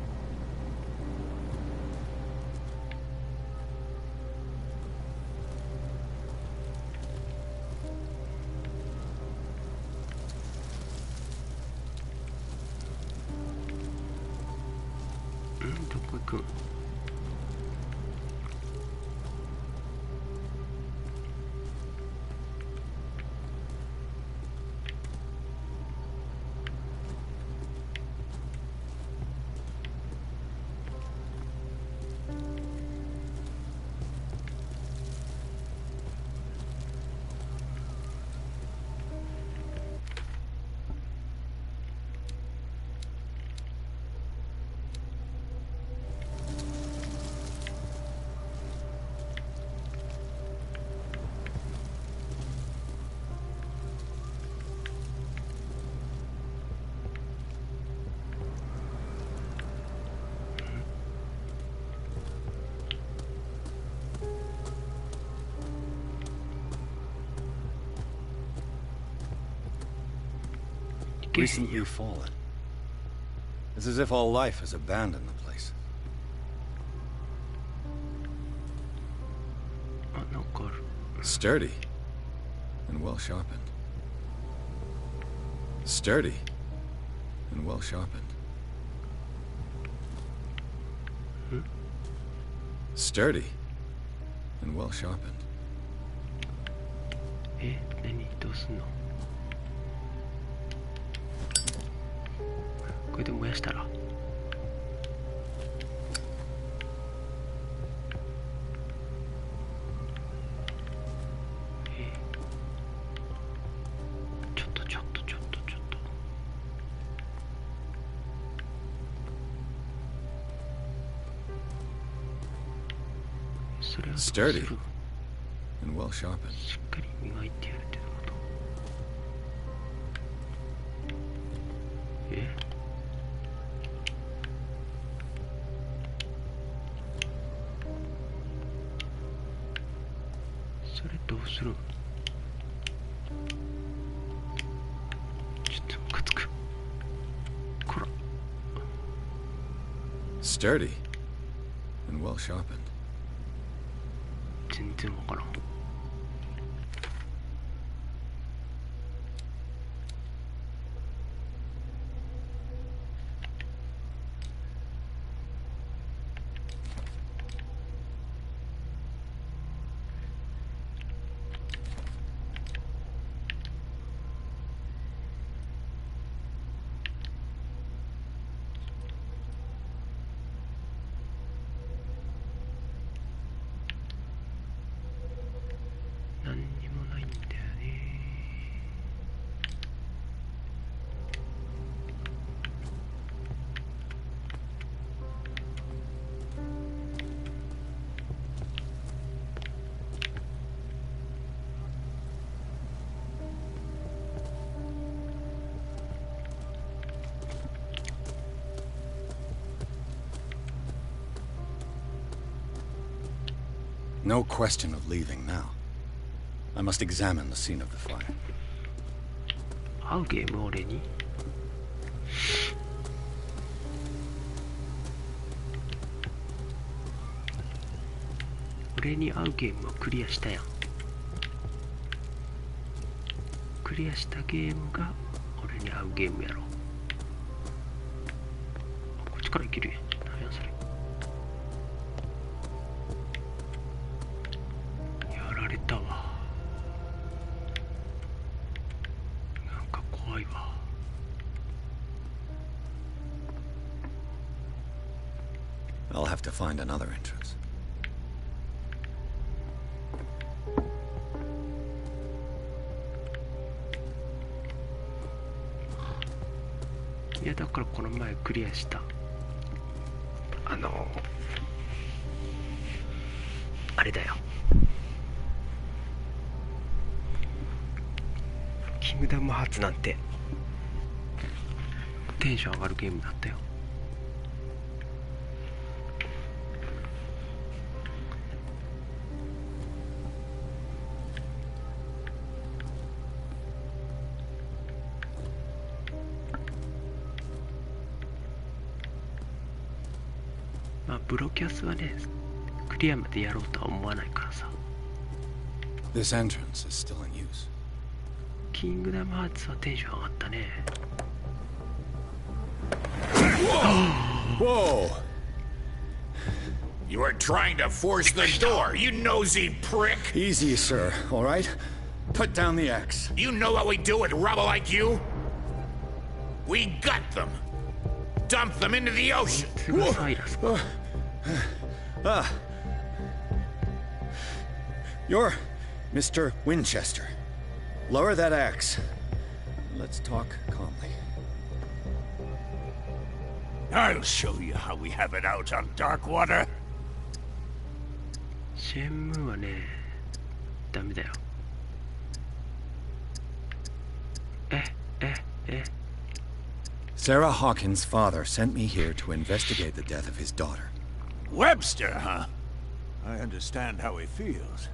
どこ行くん？Recently fallen. It's as if all life has abandoned the place. Sturdy and well sharpened. Sturdy and well sharpened. Sturdy and well sharpened. 何どうすんの？これで燃やしたらちょっとそれはどうする？ Sturdy and well sharpened. しっかり磨いてやるってこと？それどうする？ちょっとムカつく。こら。Sturdy and well sharpened. 全然わからん。No question of leaving now. I must examine the scene of the fire. 合うゲーム俺に。俺に合うゲームをクリアしたやん。クリアしたゲームが俺に合うゲームやろ。こっちからいけるやん。何やそれ。やられたわ。なんか怖いわ。I'll have to find another entrance. いやだからこの前クリアしたあれだよ、キングダムハーツなんてテンション上がるゲームだったよ。まあブロキャスはねクリアまでやろうとは思わないからさ。 This entrance is still in use. キングダムハーツはテンション上がったね。Whoa! You were trying to force the door, you nosy prick! Easy, sir, all right? Put down the axe. You know what we do with rubble like you? We gut them. Dump them into the ocean. You're Mr. Winchester. Lower that axe. Let's talk calmly. I'll show you how we have it out on dark water. シェンムーはね、ダメだよ。Sarah Hawkins' father sent me here to investigate the death of his daughter. Webster, huh? I understand how he feels.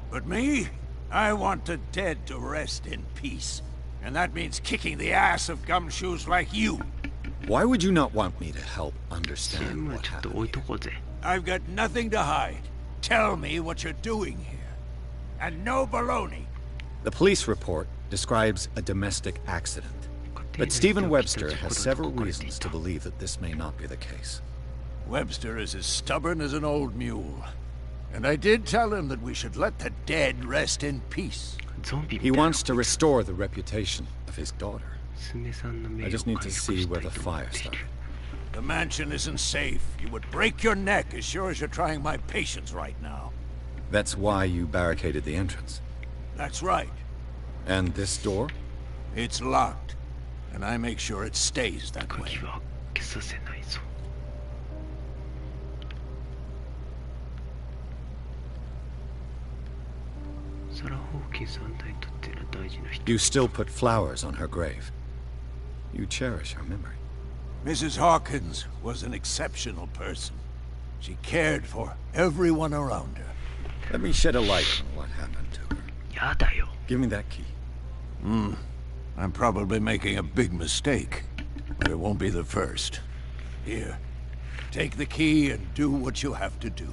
But me? I want the dead to rest in peace. And that means kicking the ass of gumshoes like you. Why would you not want me to help understand what happened here? I've got nothing to hide. Tell me what you're doing here. And no baloney. The police report describes a domestic accident. But Stephen Webster has several reasons to believe that this may not be the case. Webster is as stubborn as an old mule. And I did tell him that we should let the dead rest in peace. He wants to restore the reputation of his daughter. I just need to see where the fire started. The mansion isn't safe. You would break your neck as sure as you're trying my patience right now. That's why you barricaded the entrance? That's right. And this door? It's locked. And I make sure it stays that way. You still put flowers on her grave. You cherish her memory. Mrs. Hawkins was an exceptional person. She cared for everyone around her. Let me shed a light on what happened to her. Give me that key. I'm probably making a big mistake, but it won't be the first. Here, take the key and do what you have to do.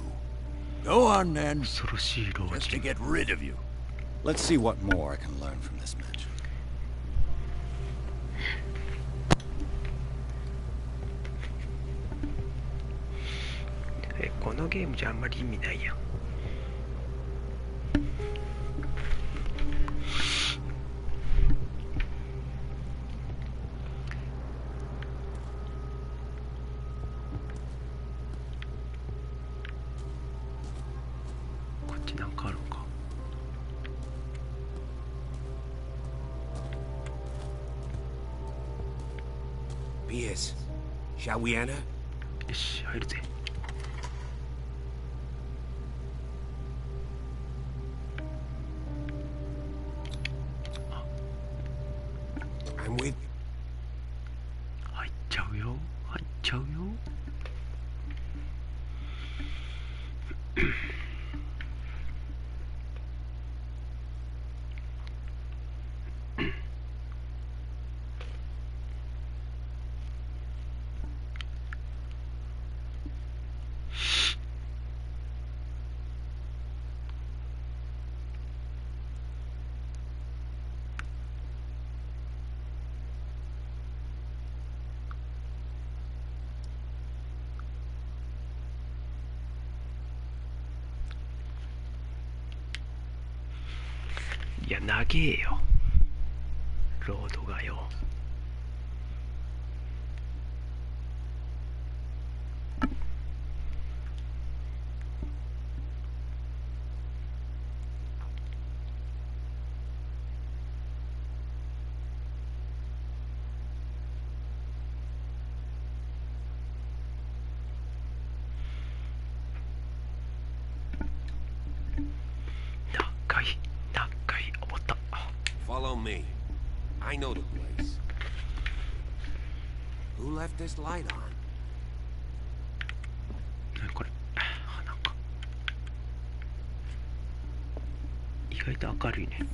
Go on then, just to get rid of you. Let's see what more I can learn from this mansion. このゲームじゃあんまり意味ないやん。こっちなんかあるんか。Piers, shall we enter? よし、入るぜ。I'm with. 入っちゃうよ。入っちゃうよ。いや長えよロードがよ。長い思った。 Follow me. I know the place. Who left this light on? 何これ。なんか意外と明るいね。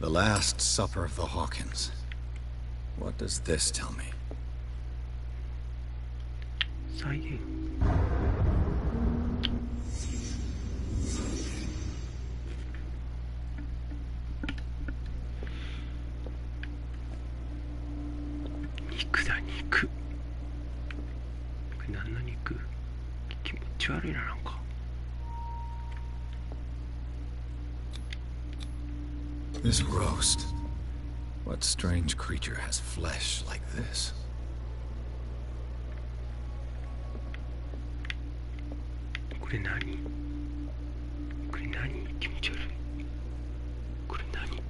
The Last Supper of the Hawkins. What does this tell me? 再現。肉だ肉。これ何の肉？気持ち悪いななんか。This roast. What strange creature has flesh like this? これ何？これ何？気持ち悪い。これ何？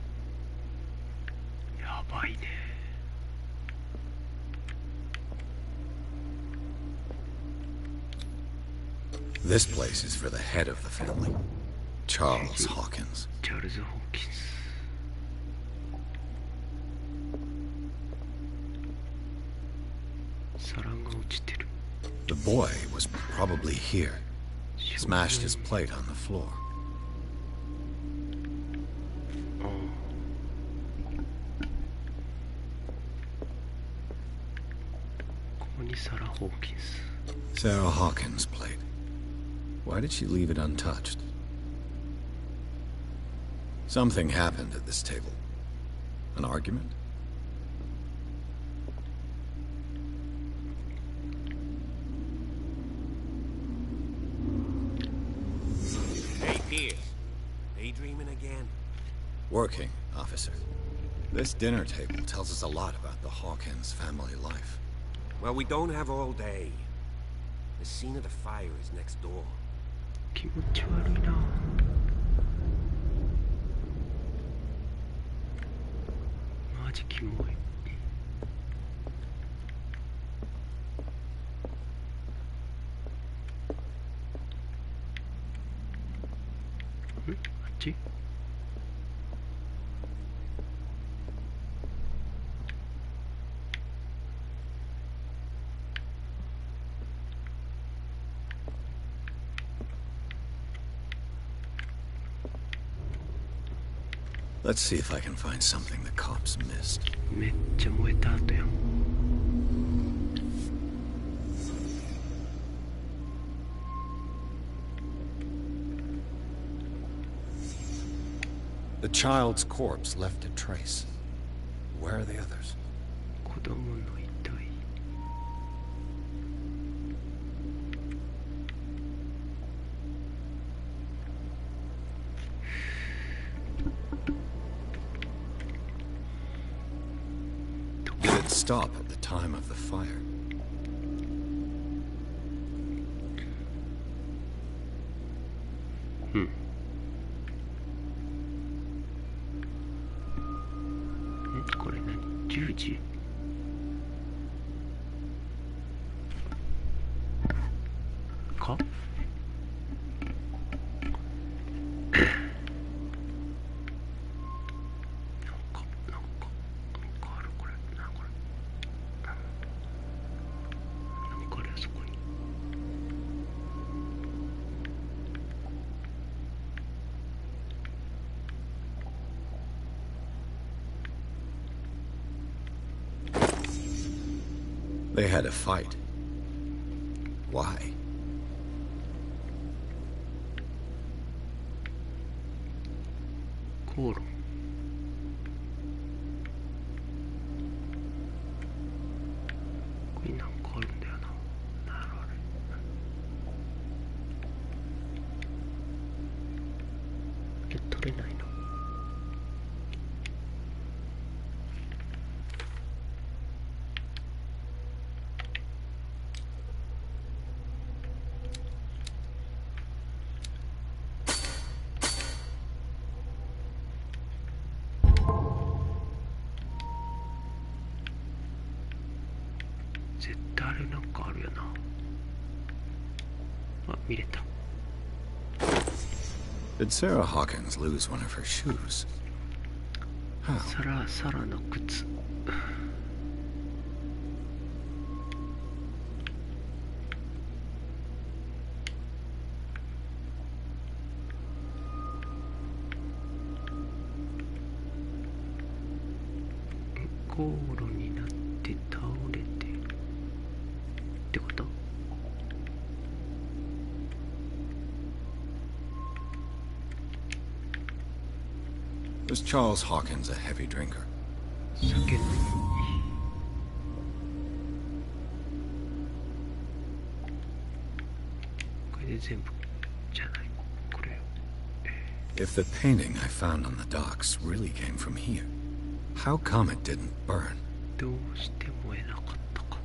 やばいね。This place is for the head of the family, Charles Hawkins. チャールズ・ホーキンス。The boy was probably here. Smashed his plate on the floor. Sarah Hawkins' plate. Why did she leave it untouched? Something happened at this table. An argument? Daydreaming again? Working, officer. This dinner table tells us a lot about the Hawkins family life. Well, we don't have all day. The scene of the fire is next door. 気持ち悪いな。マジキモい。あっち？Let's see if I can find something the cops missed. めっちゃ燃えた後やん。The child's corpse left a trace. Where are the others? 子供の遺体。Did it stop at the time of the fire?これ何？10時？か？They had a fight. Why? 絶対あれなんかあるよな。あ、見れた。 Did Sarah Hawkins lose one of her shoes? How? サラの靴。航路になって倒れてってこと？ Was Charles Hawkins a heavy drinker? 酒飲み。これで全部じゃない。これ。If the painting I found on the docks really came from here, how come it didn't burn? どうして燃えなかったか。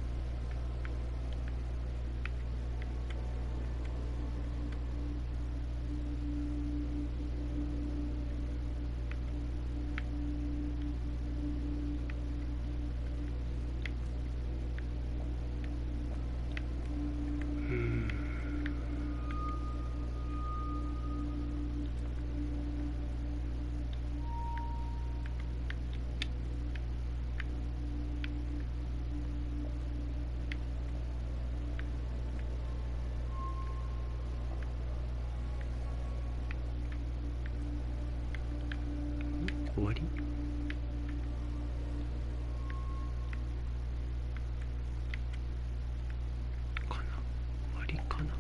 終わり？かな？終わりかな？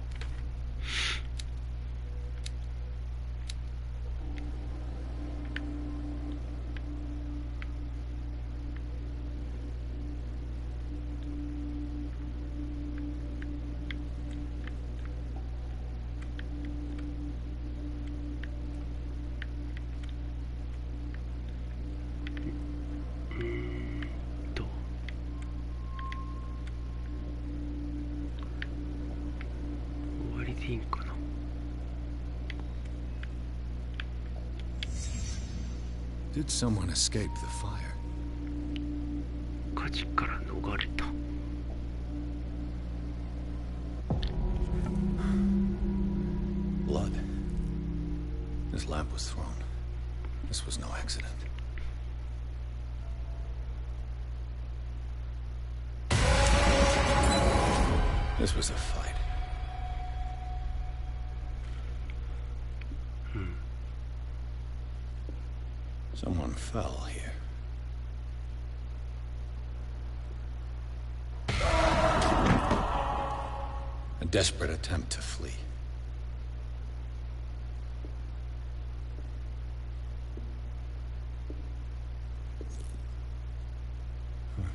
いいんかな。Did someone escape the fire? 火事から逃れた。Blood. This lamp was thrown. This was no accident. This was a fight. Someone fell here. A desperate attempt to flee.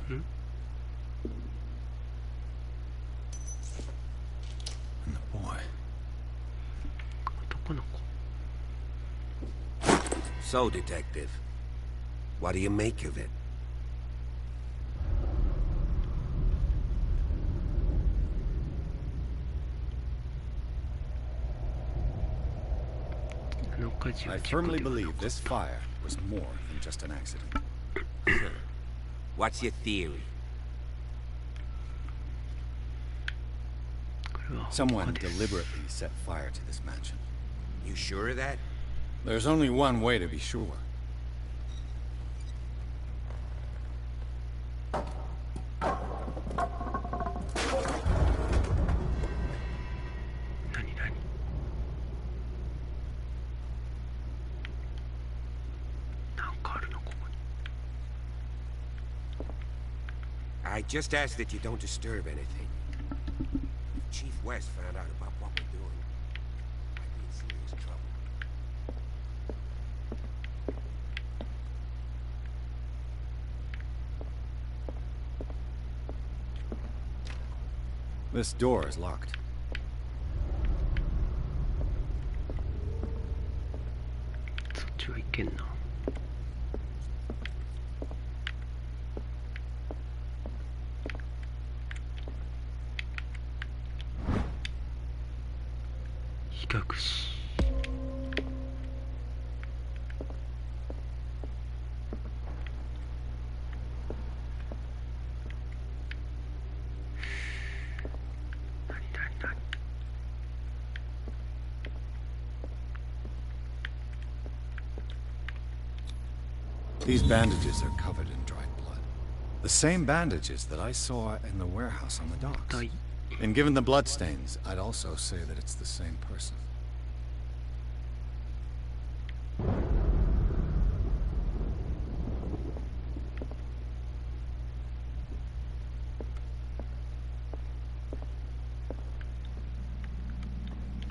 And the boy. So, Detective, what do you make of it? I firmly believe this fire was more than just an accident. What's your theory? Someone deliberately set fire to this mansion. You sure of that? There's only one way to be sure. I just ask that you don't disturb anything. If Chief West found out about what we're doing, I'd be in serious trouble. This door is locked. These bandages are covered in dried blood. The same bandages that I saw in the warehouse on the docks. And given the bloodstains, I'd also say that it's the same person.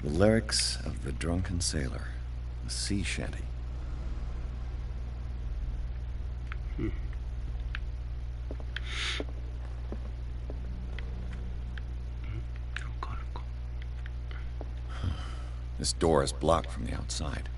The lyrics of the drunken sailor, a sea shanty. This door is blocked from the outside.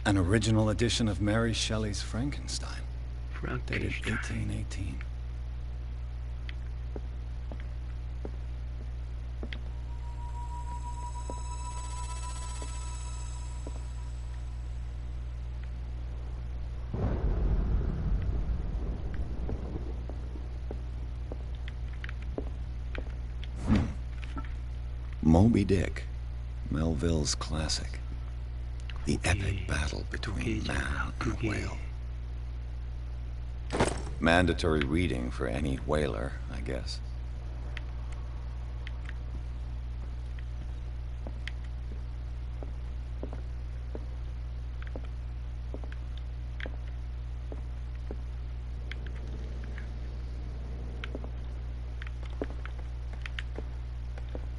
An original edition of Mary Shelley's Frankenstein, dated 1818. Moby Dick, Melville's classic. The epic battle between man and whale. Mandatory reading for any whaler, I guess.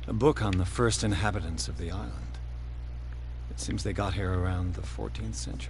A book on the first inhabitants of the island. It seems they got here around the 14th century.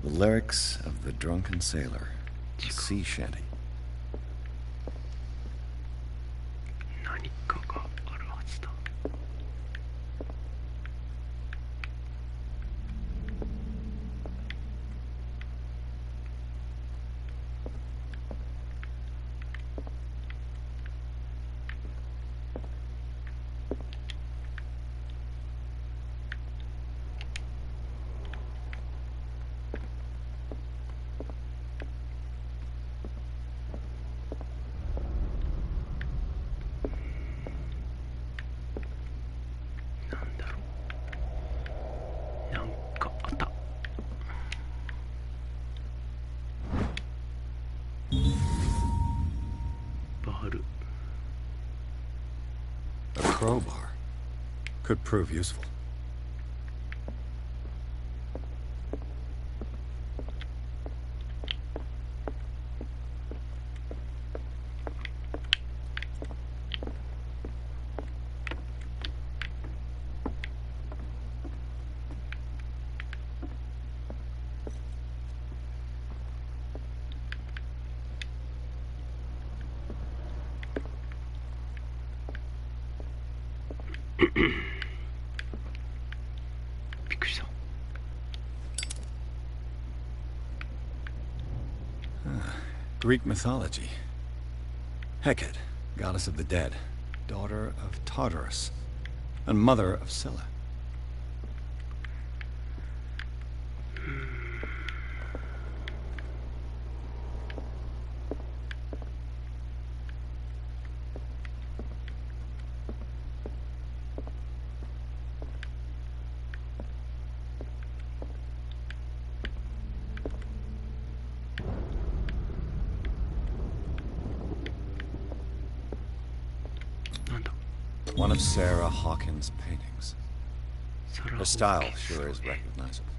The lyrics of the drunken sailor, a sea shanty. A crowbar could prove useful. Greek mythology. Hecate, goddess of the dead, daughter of Tartarus, and mother of Scylla. One of Sarah Hawkins' paintings. Her style sure is recognizable.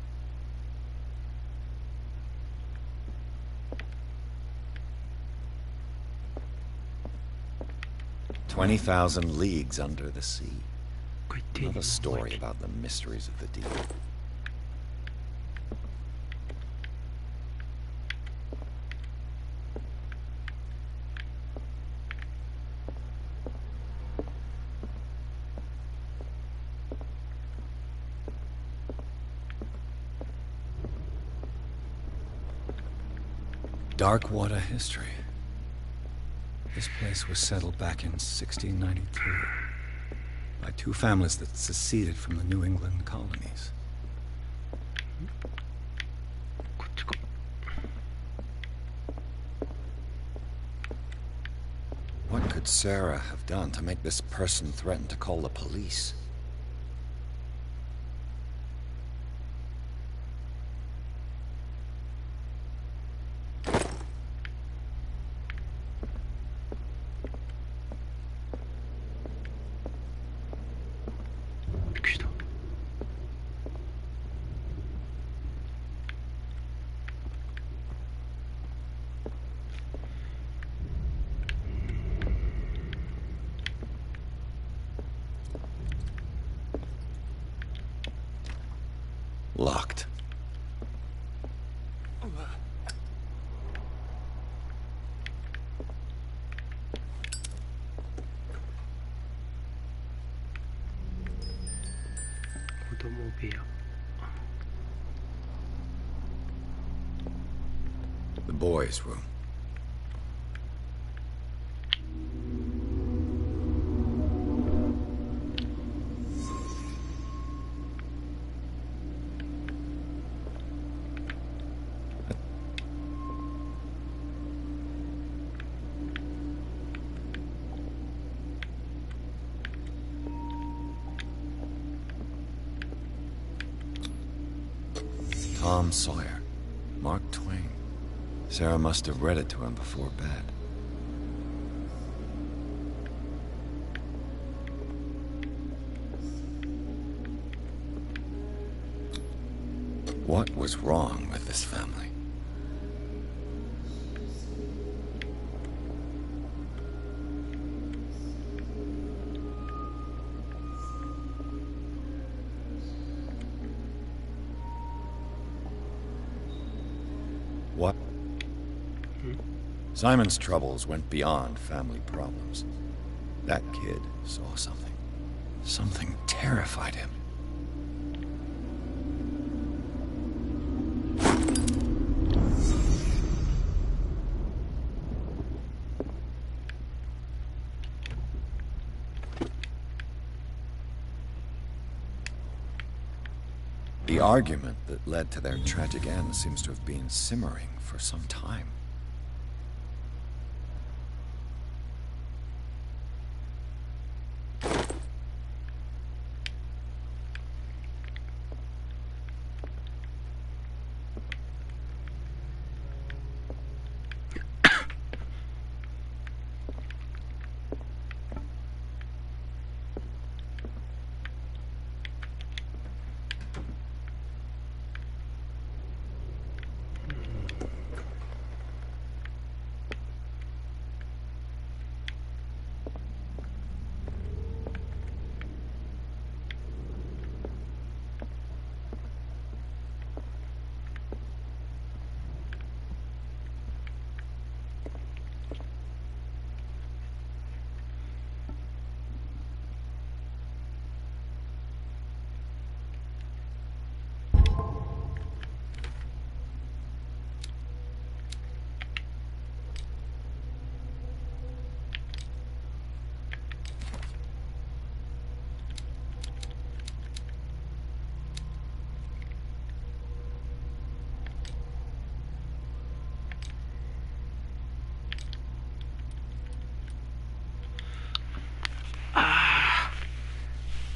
"20,000 Leagues Under the Sea." Another story about the mysteries of the deep. Dark water history. This place was settled back in 1692 by two families that seceded from the New England colonies. What could Sarah have done to make this person threaten to call the police? Locked. The boys' room. Tom Sawyer, Mark Twain. Sarah must have read it to him before bed. What was wrong with this family? What? Simon's troubles went beyond family problems. That kid saw something. Something terrified him. The argument that led to their tragic end seems to have been simmering for some time.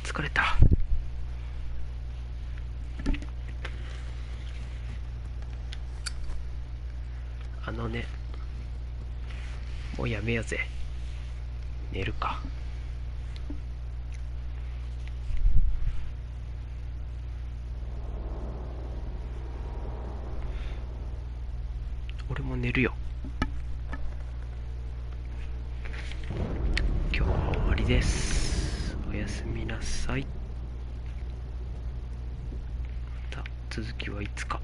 疲れた。もうやめようぜ。寝るか。寝るよ。今日は終わりです。おやすみなさい。また続きはいつか。